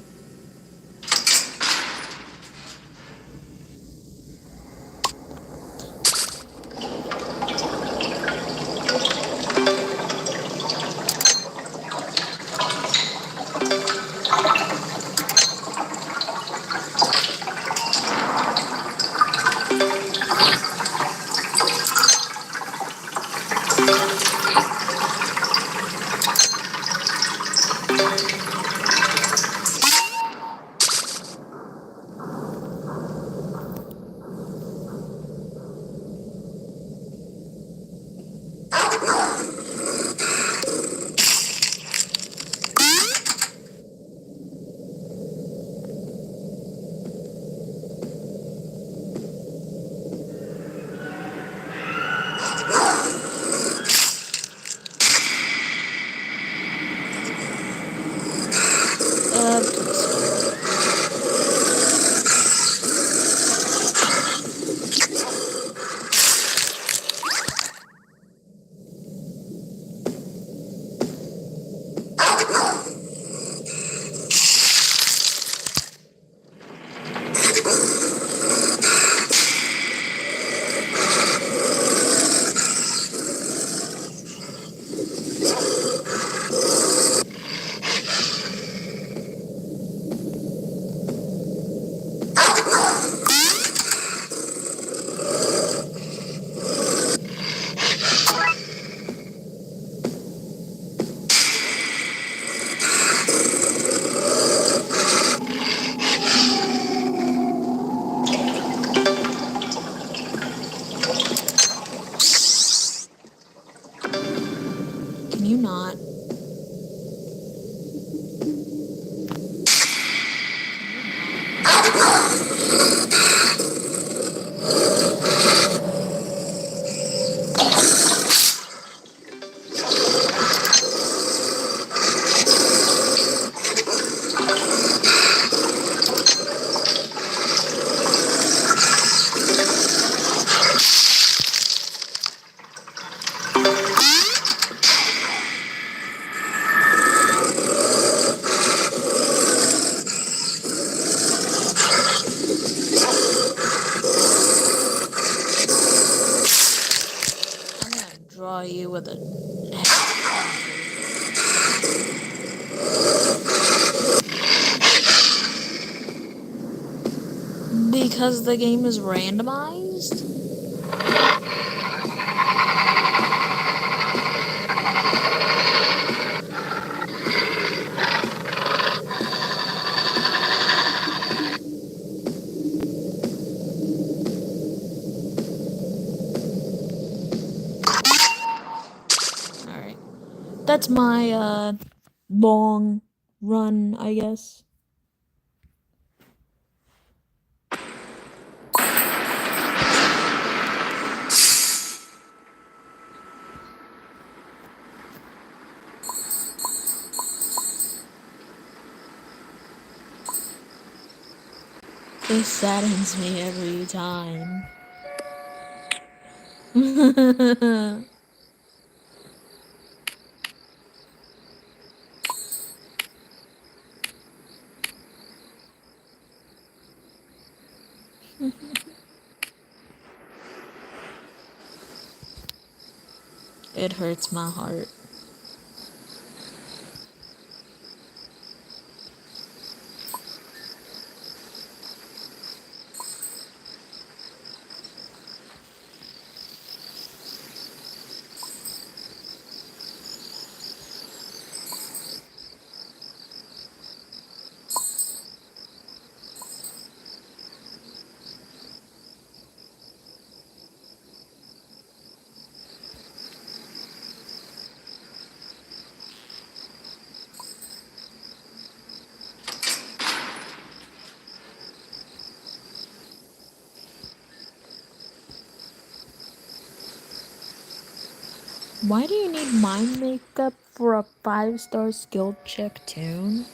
Can you not? draw you with a... Because the game is randomized? Alright. That's my, long run, I guess. This saddens me every time. It hurts my heart. Why do you need mind makeup for a 5-star skill check tune?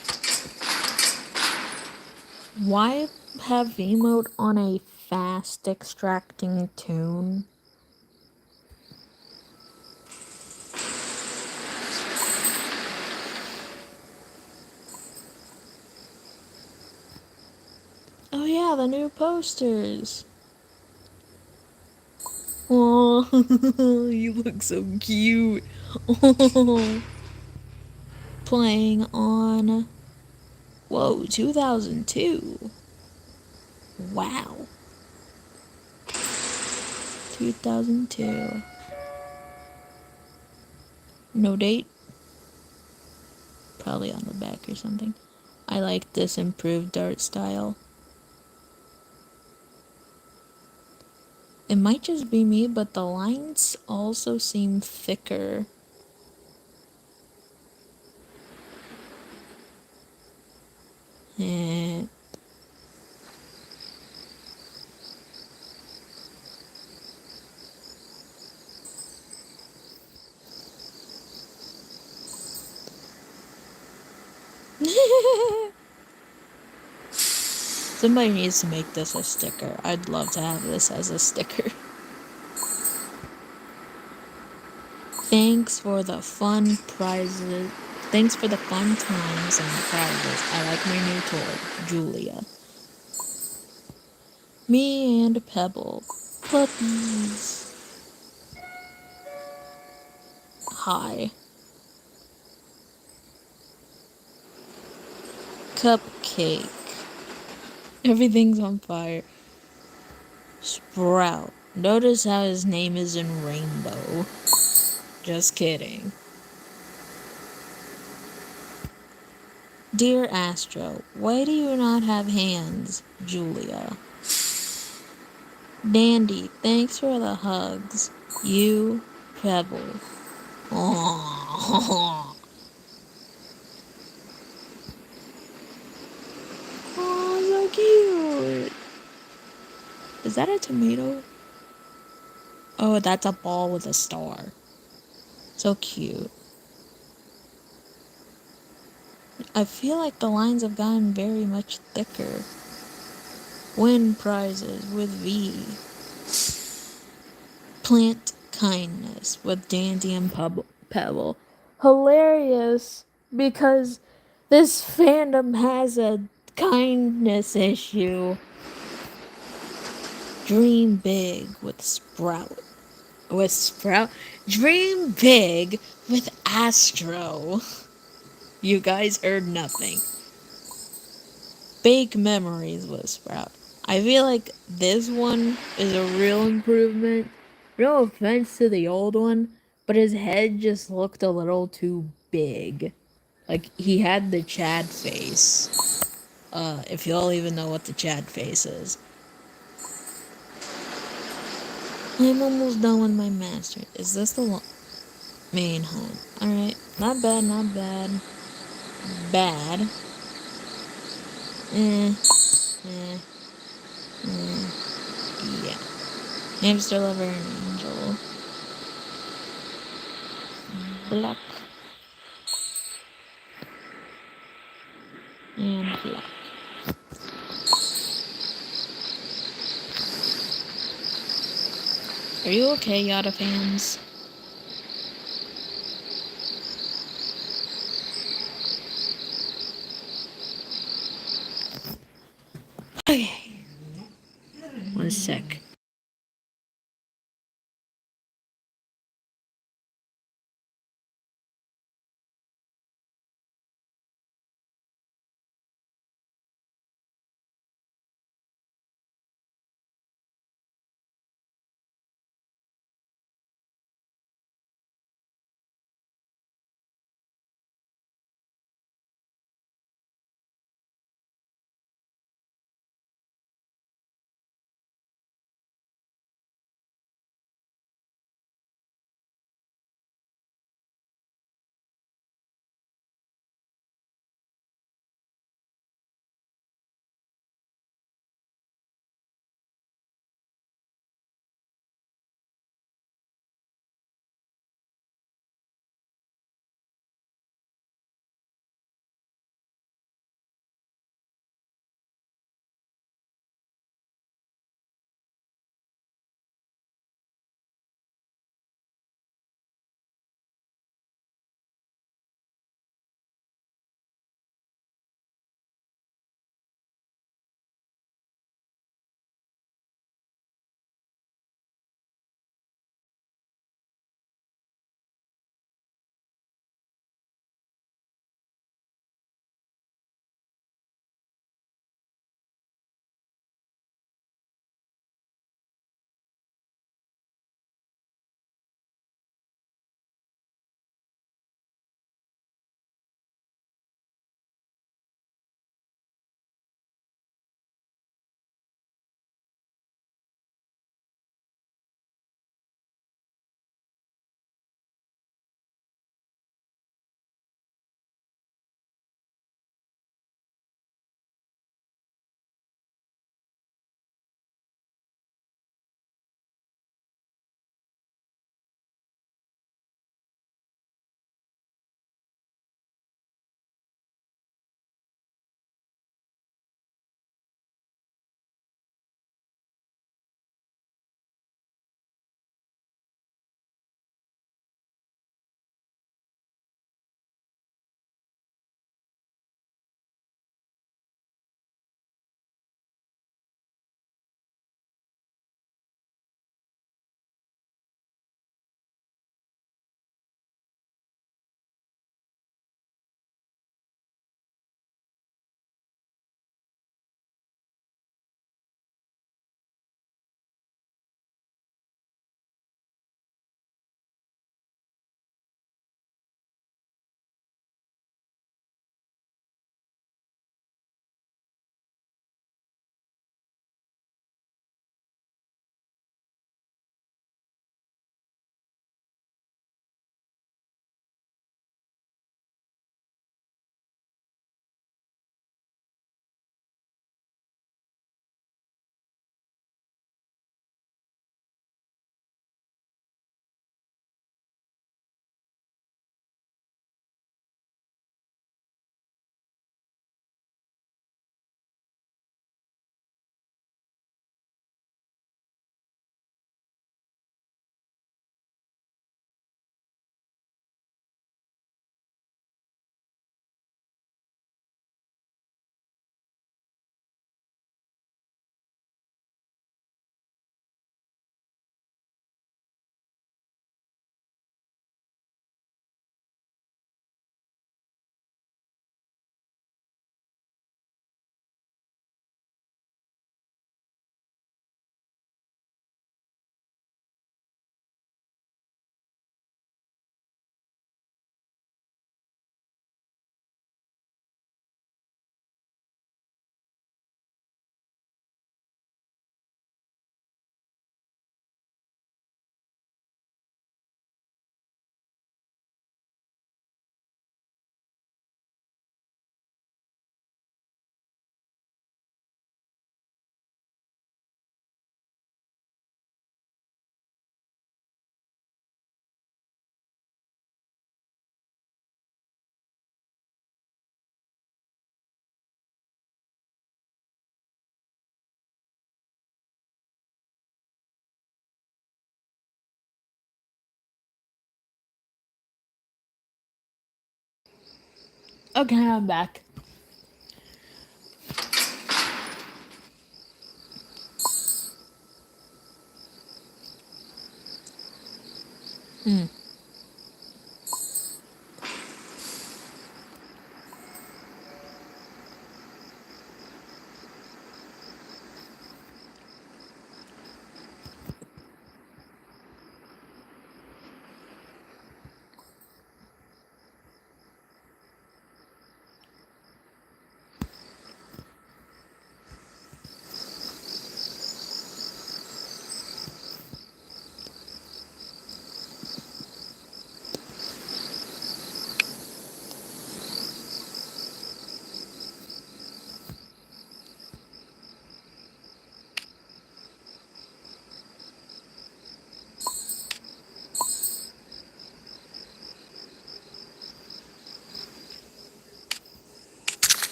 Why have emote on a fast extracting tune? Oh yeah, the new posters. Oh, you look so cute. Oh. Playing on... Whoa, 2002. Wow. 2002. No date? Probably on the back or something. I like this improved art style. It might just be me, but the lines also seem thicker. Eh. Somebody needs to make this a sticker. I'd love to have this as a sticker. Thanks for the fun prizes. Thanks for the fun times and the prizes. I like my new toy, Julia. Me and Pebble. Puppies. Hi. Cupcake. Everything's on fire. Sprout. Notice how his name is in rainbow. Just kidding. Dear Astro, why do you not have hands, Julia? Dandy, thanks for the hugs. You, Pebble. Oh, so cute. Is that a tomato? Oh, that's a ball with a star. So cute. I feel like the lines have gotten very much thicker. Win prizes with V. Plant kindness with Dandy and Pebble. Hilarious, because this fandom has a kindness issue. Dream big with Sprout. with Sprout. Dream big with Astro. You guys heard nothing. Big memories with Sprout. I feel like this one is a real improvement. No offense to the old one, but his head just looked a little too big. Like he had the Chad face. If y'all even know what the Chad face is. I'm almost done with my master. Is this the main home? Alright, not bad, not bad. Bad. Eh, eh, yeah. Hamster lover and angel. Black and black. Are you okay, Yada fans? Okay. One sec. Okay, I'm back. Hmm.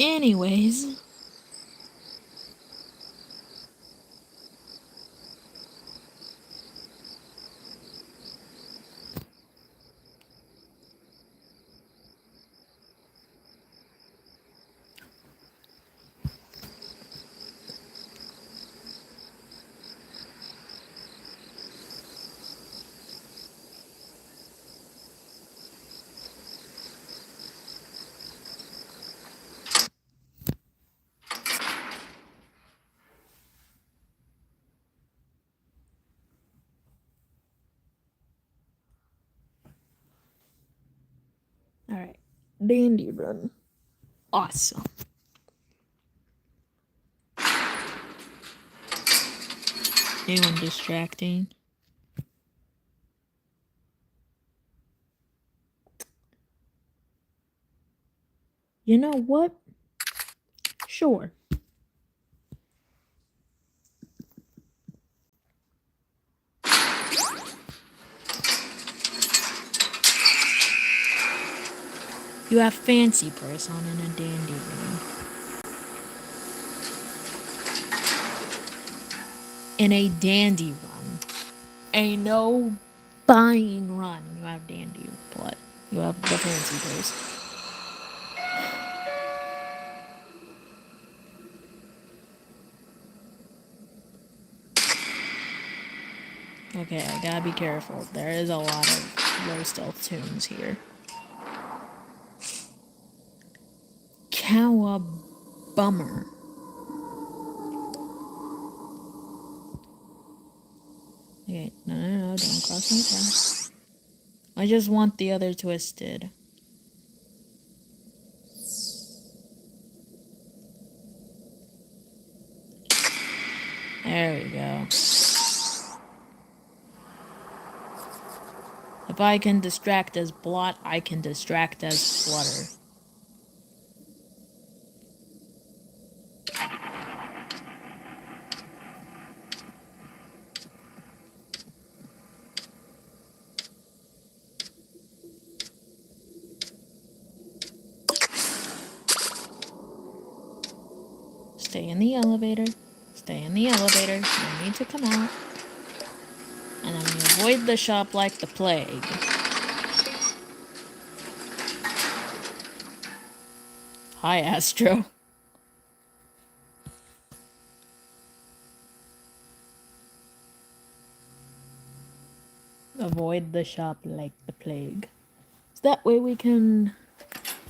Anyways, all right. Dandy run. Awesome. Anyone distracting? You know what? Sure. You have fancy person in a dandy run. In a dandy run. A no buying run. You have dandy blood. You have the fancy person. Okay, I gotta be careful. There is a lot of low stealth tunes here. Cowabummer. Okay, no, don't cross my path. I just want the other twisted. There we go. If I can distract as blot, I can distract as flutter. Stay in the elevator. Stay in the elevator. No need to come out. And then we avoid the shop like the plague. Hi, Astro. Avoid the shop like the plague. So that way we can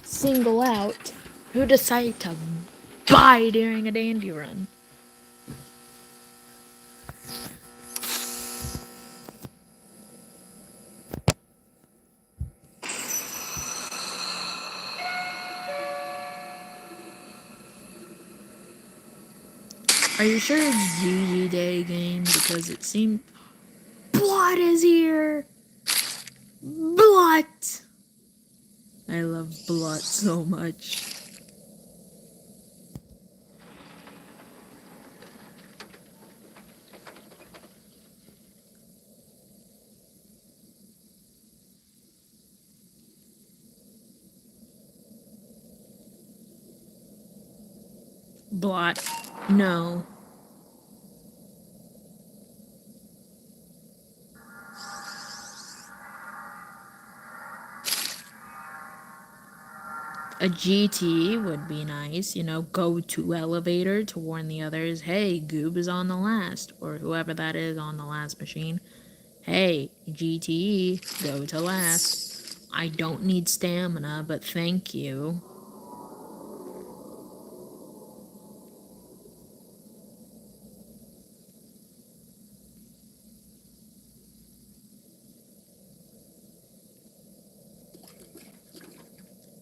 single out who decide to buy during a dandy run. Are you sure it's GG Day game? Because it seemed... Blood is here! Blood! I love blood so much. Blot. No. A GT would be nice, you know, go to elevator to warn the others, hey, Goob is on the last, or whoever that is on the last machine. Hey, GTE, go to last. I don't need stamina, but thank you.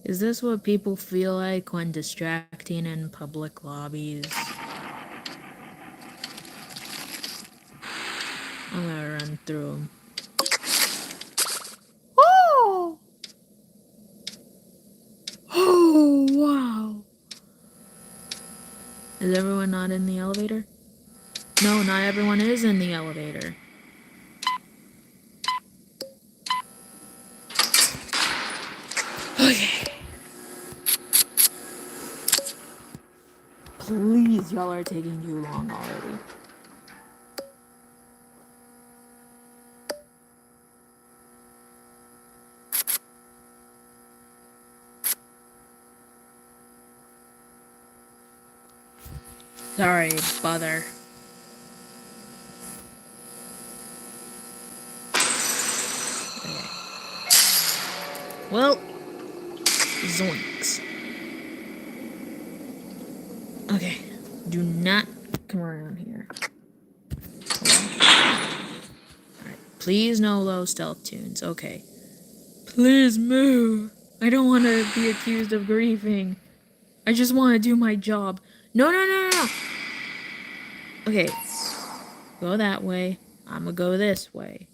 Is this what people feel like when distracting in public lobbies? I'm gonna run through them. Oh! Oh, wow. Is everyone not in the elevator? No, not everyone is in the elevator. Okay. Please, y'all are taking too long already. Sorry, bother. Okay. Well, zoinks. Okay, do not come around here. Alright, please no low stealth tunes. Okay. Please move. I don't want to be accused of griefing. I just want to do my job. No, no, no, no, no. Okay. Go that way. I'm gonna go this way.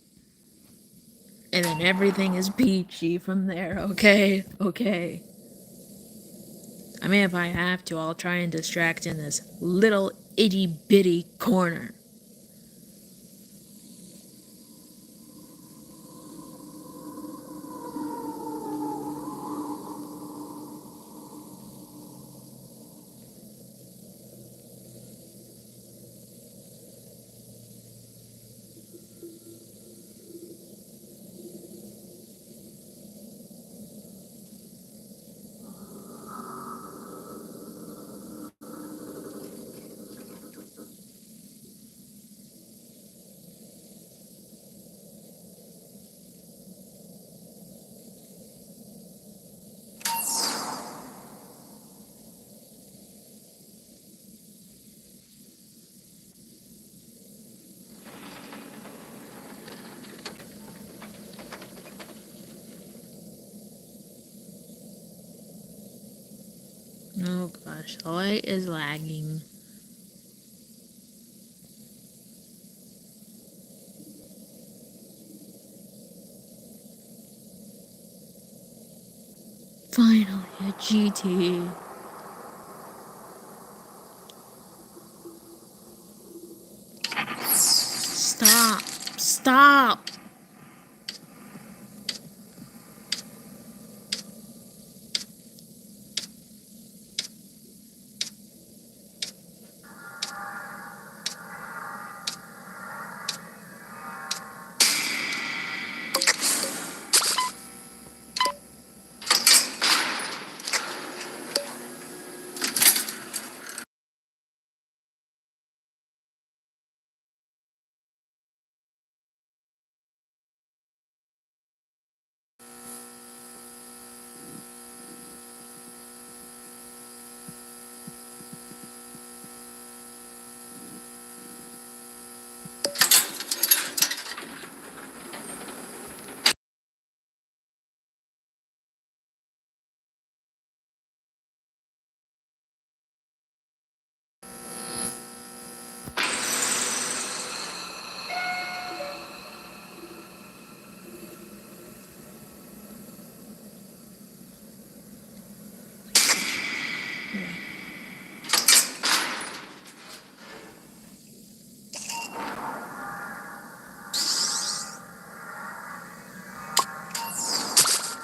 And then everything is peachy from there, okay? Okay. I mean, if I have to, I'll try and distract in this little itty-bitty corner. Oh gosh, the light is lagging. Finally, a GT. Stop! Stop!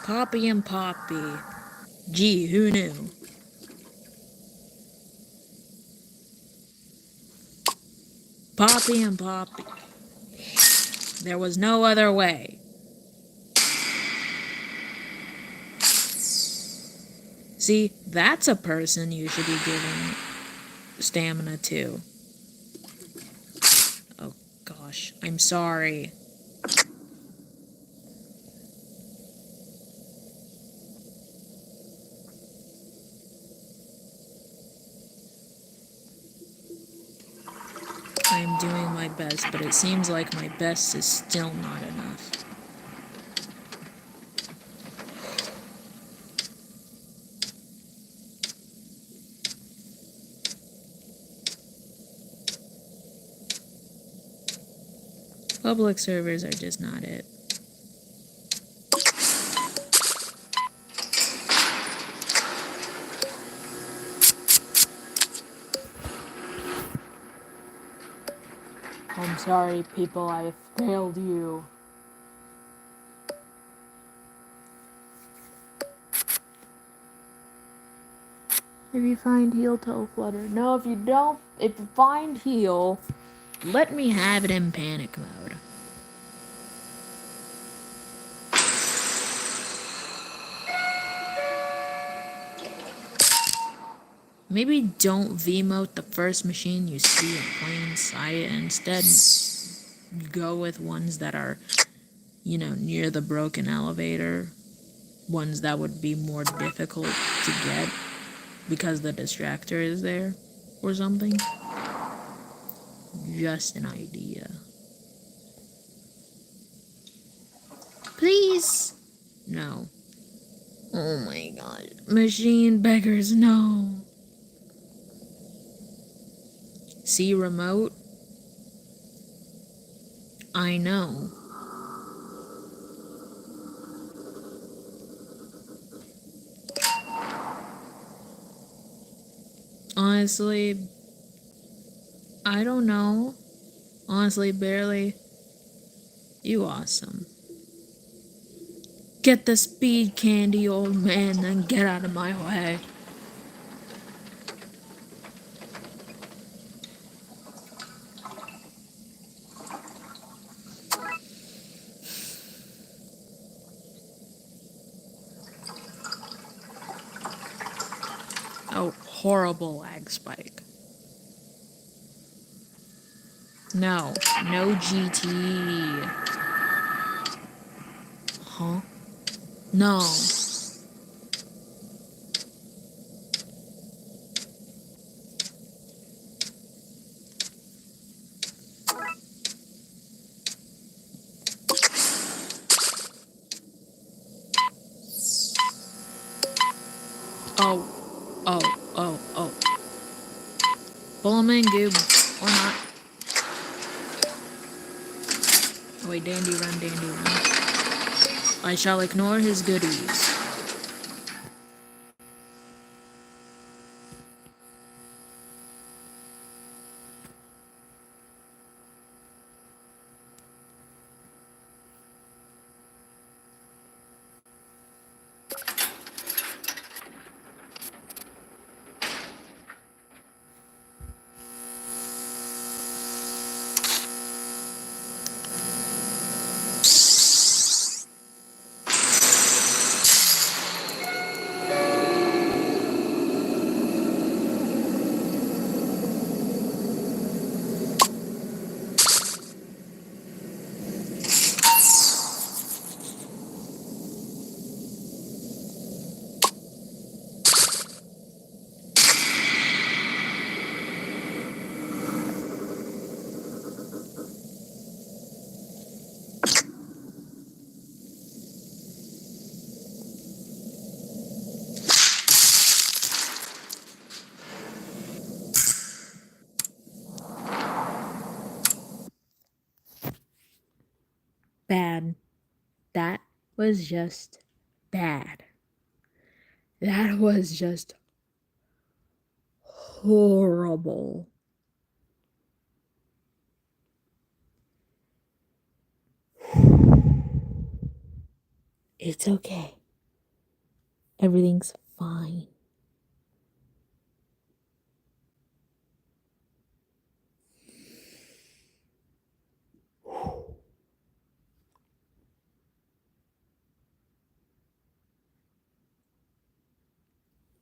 Poppy and Poppy. Gee, who knew? Poppy and Poppy. There was no other way. See, that's a person you should be giving stamina to. Oh gosh, I'm sorry. I'm doing my best, but it seems like my best is still not enough. Public servers are just not it. I'm sorry, people, I failed you. If you find heal, tell Flutter. No, if you don't, if you find heal, let me have it in panic mode. Maybe don't Vmote the first machine you see in plain sight, and instead go with ones that are, near the broken elevator. Ones that would be more difficult to get because the distractor is there or something. Just an idea. Please? No. Oh my god. Machine beggars, no. See remote? I know. Honestly, I don't know. Honestly, barely. You awesome. Get the speed candy, old man, then get out of my way. Oh, horrible lag spike. No, no GT. Huh? No. Oh. Pull him in, Goob. Or not. Oh wait, Dandy run. I shall ignore his goodies. Bad. That was just bad. That was just horrible. It's okay. Everything's fine.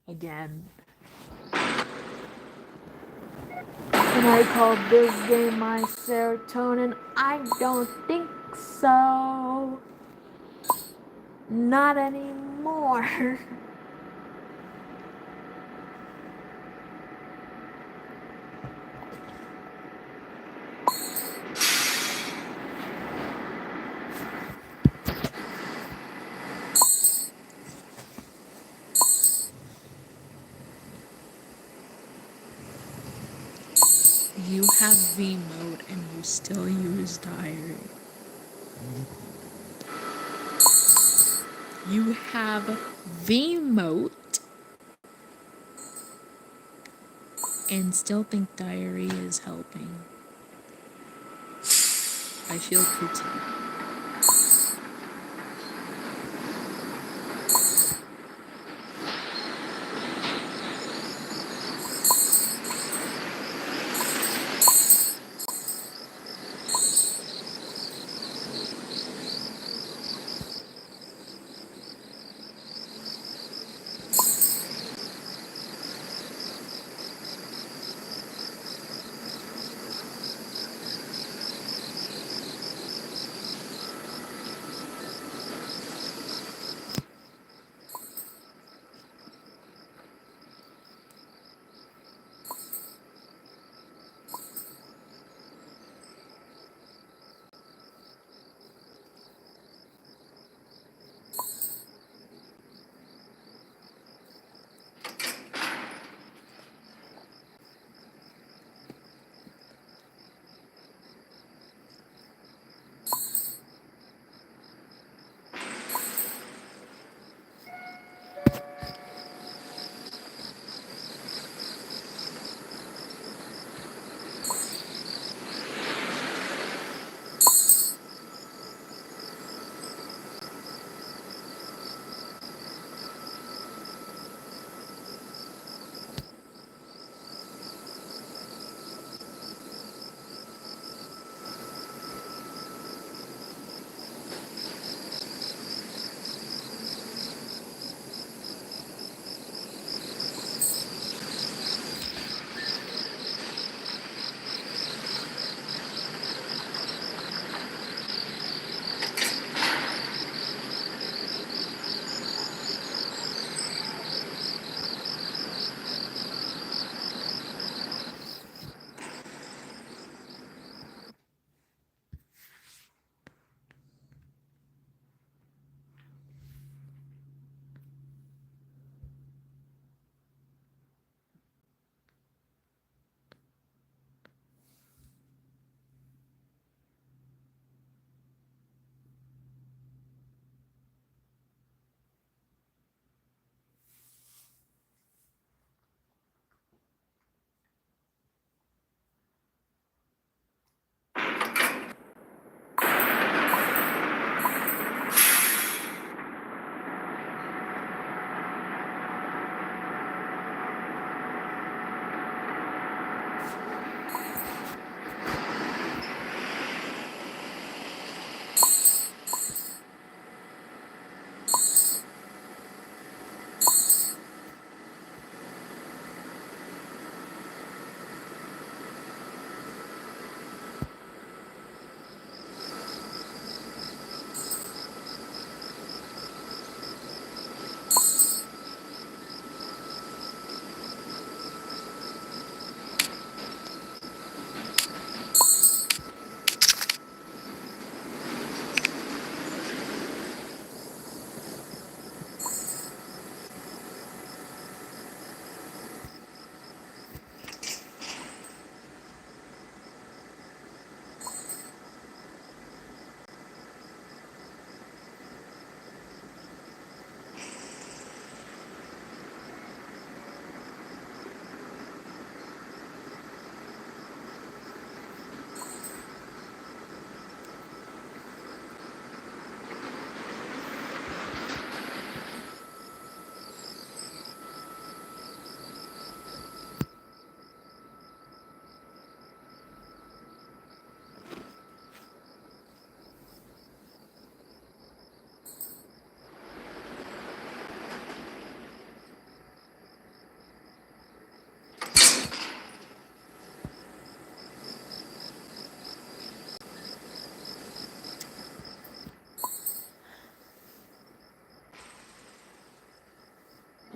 Again. Can I call this game my serotonin? I don't think so. Not anymore. You have V mode and you still use diary. You have V mode and still think diary is helping. I feel pretty.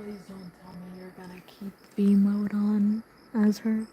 Please don't tell me you're gonna keep B mode on as her.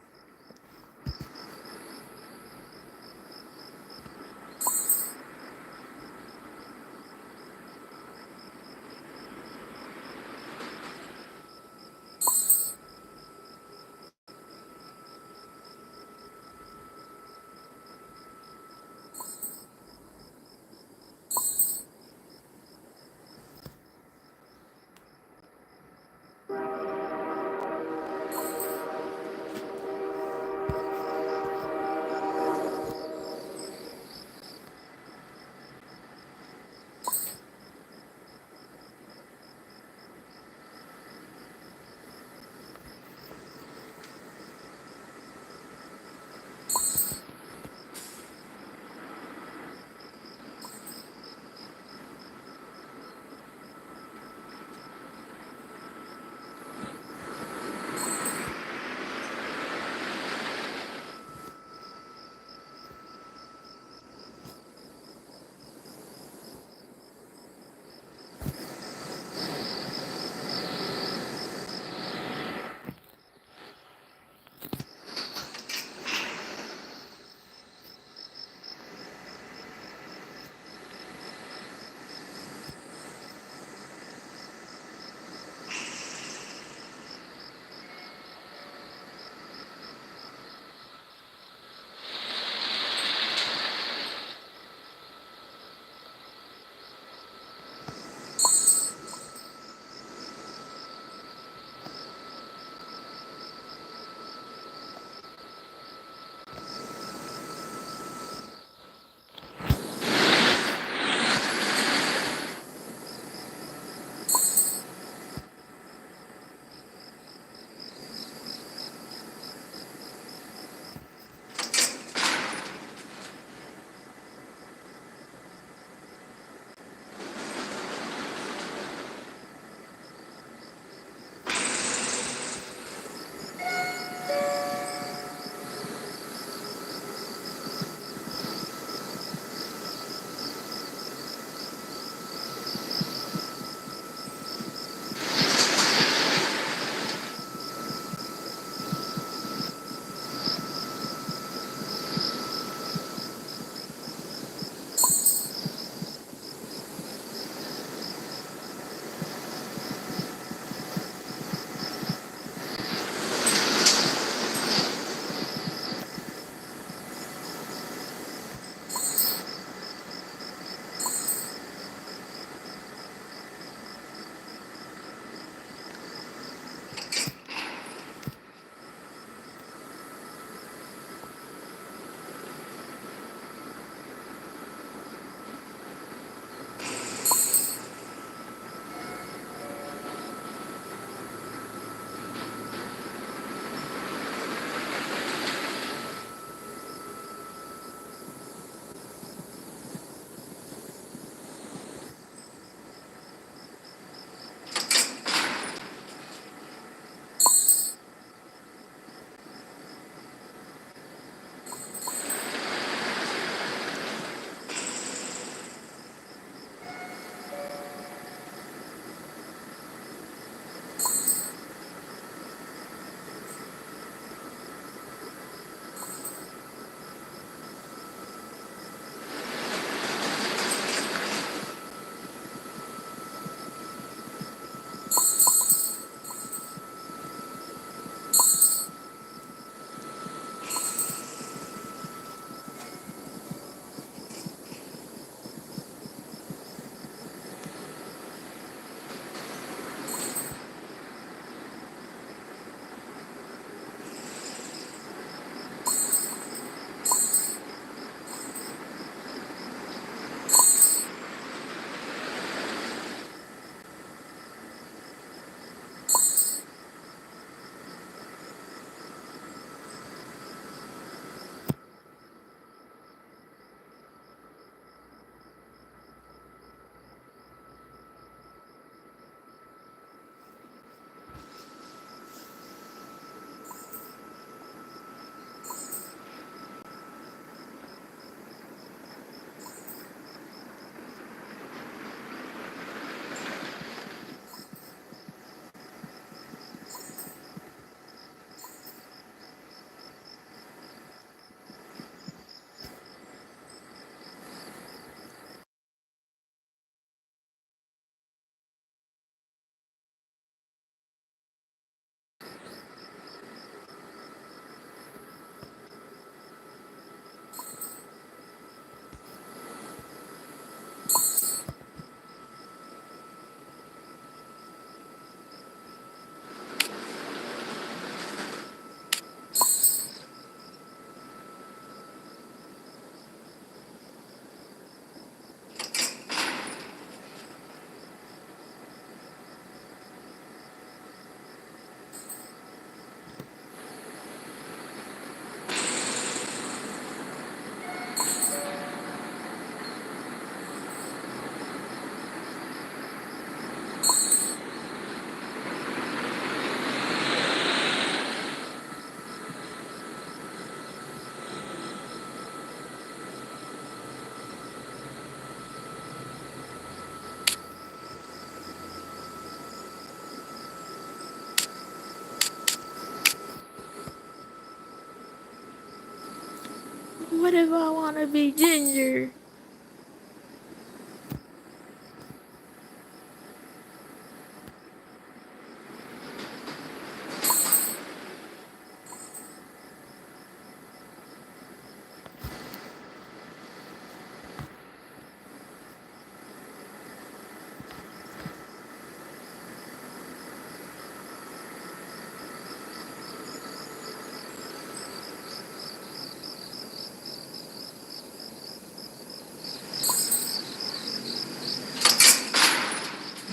What if I want to be ginger?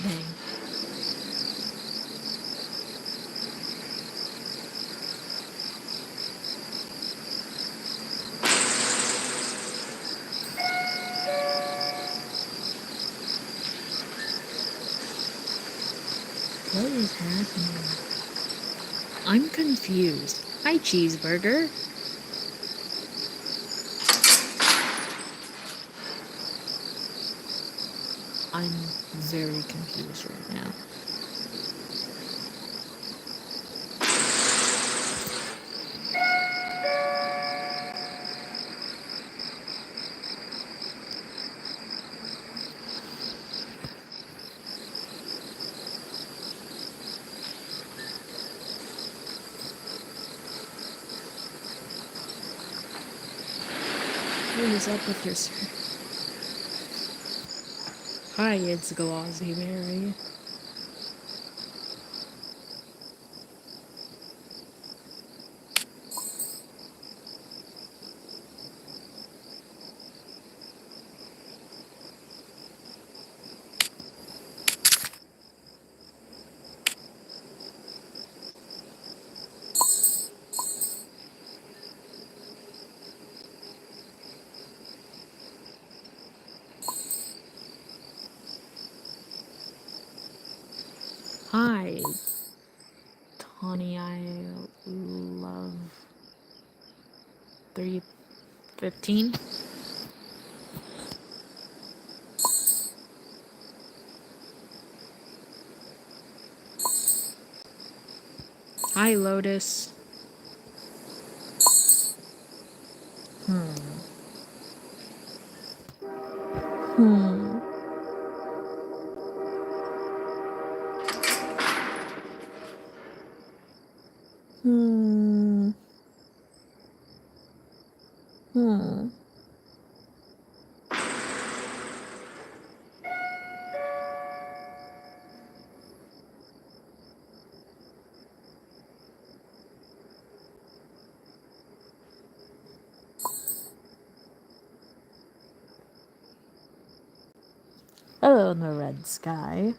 Dang. What is happening? I'm confused. Hi, cheeseburger. I'm very confused right now. What is up with your... Hi, it's Glossy Berry. Hi, Tawny, I love 315. Hi, Lotus. Hmm. Hmm. Hmm. Hello in the red sky.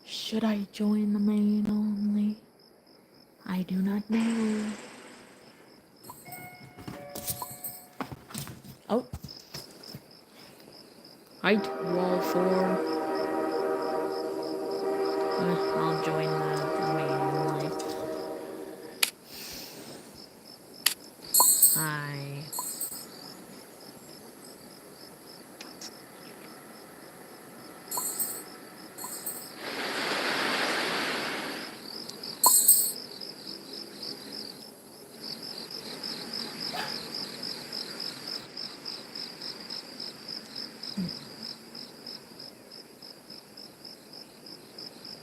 Should I join the main only? I do not know. Oh. Height wall 4. I'll join the main only. Hi.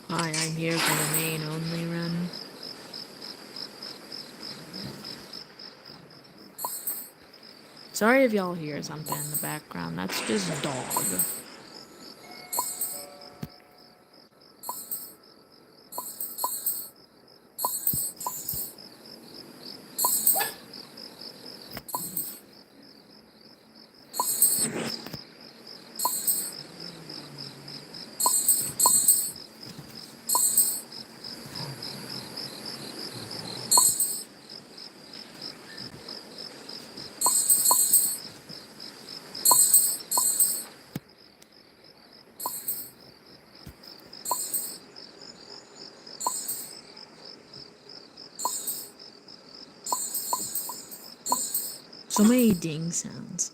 Hi, I'm here for the main only run. Sorry if y'all hear something in the background. That's just dog. so many ding sounds.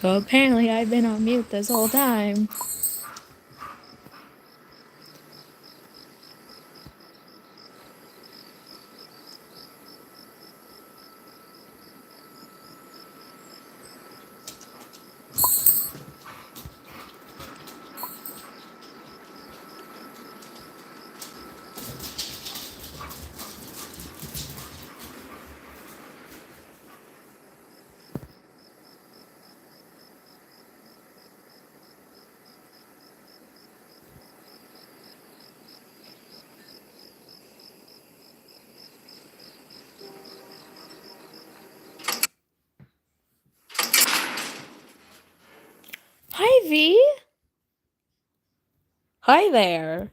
So apparently I've been on mute this whole time. Hi, V. Hi there.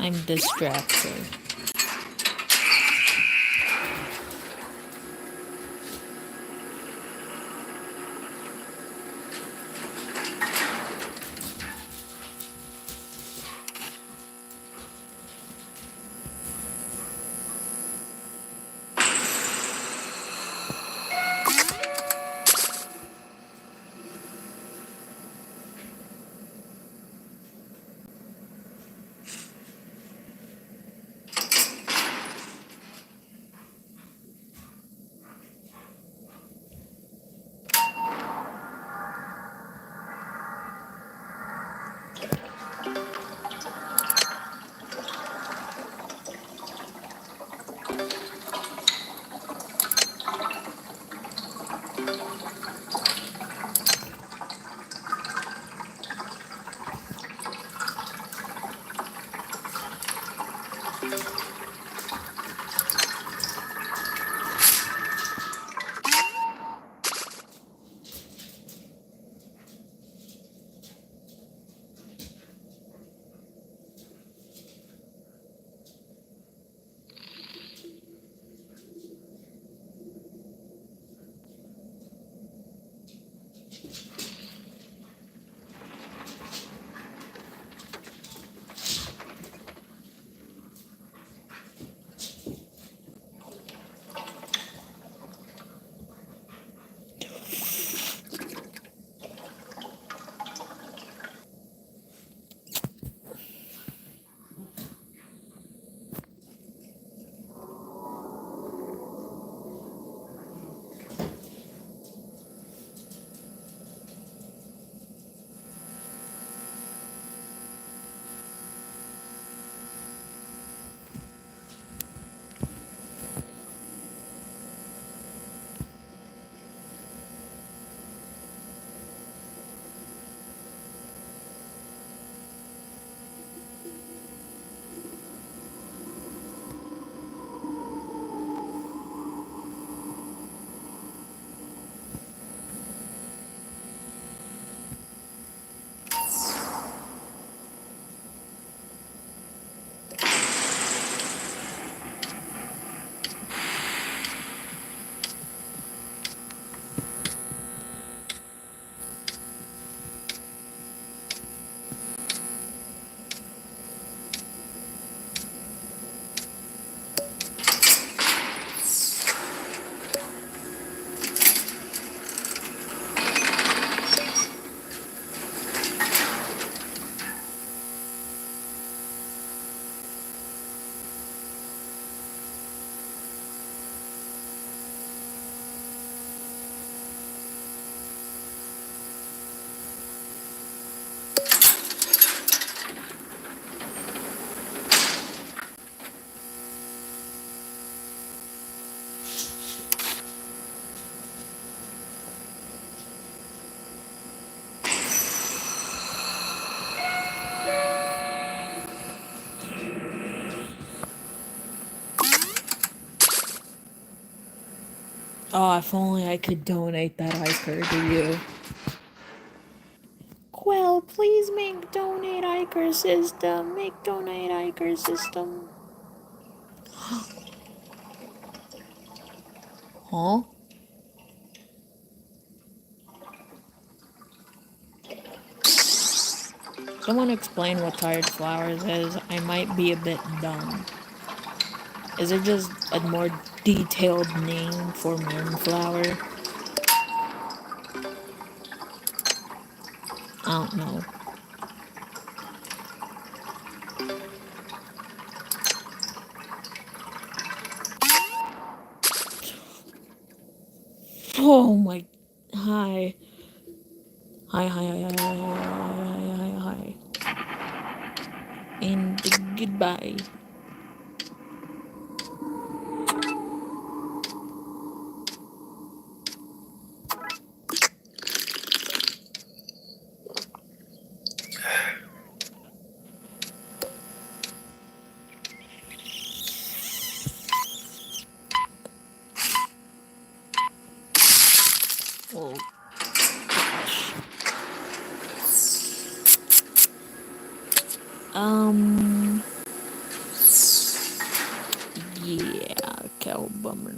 I'm distracted. Oh, if only I could donate that Iker to you. Please make donate Iker system. Make donate Iker system. Huh? Someone explain what Tired Flowers is. I might be a bit dumb. Is it just a more detailed name for Moonflower? I don't know. Oh my... Hi. Hi, hi, hi, hi, hi, hi, hi, hi, hi. And goodbye. Oh, gosh. Yeah, cow bummer.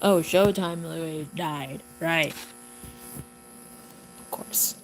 Oh, Showtime literally died. Right. Of course.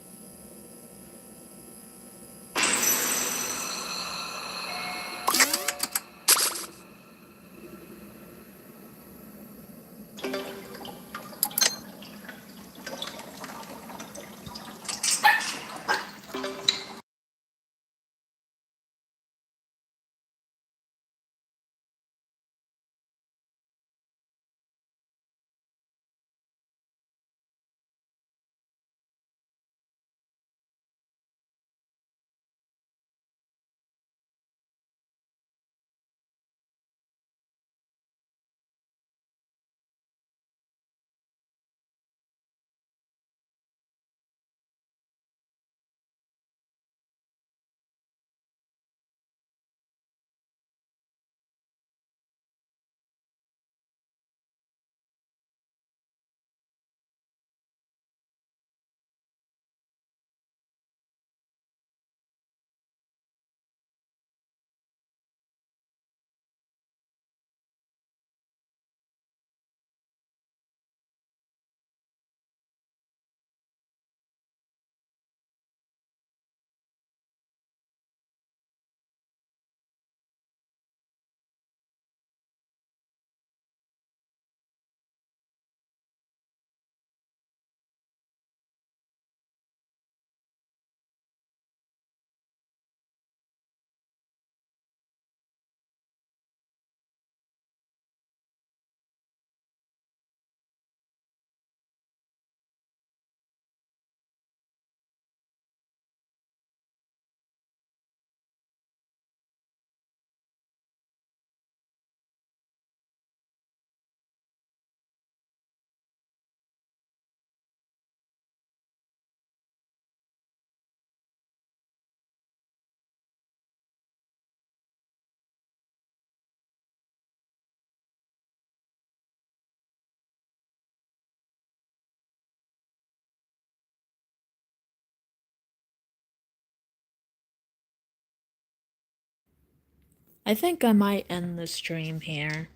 I think I might end the stream here.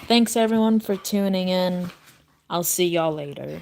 Thanks everyone for tuning in. I'll see y'all later.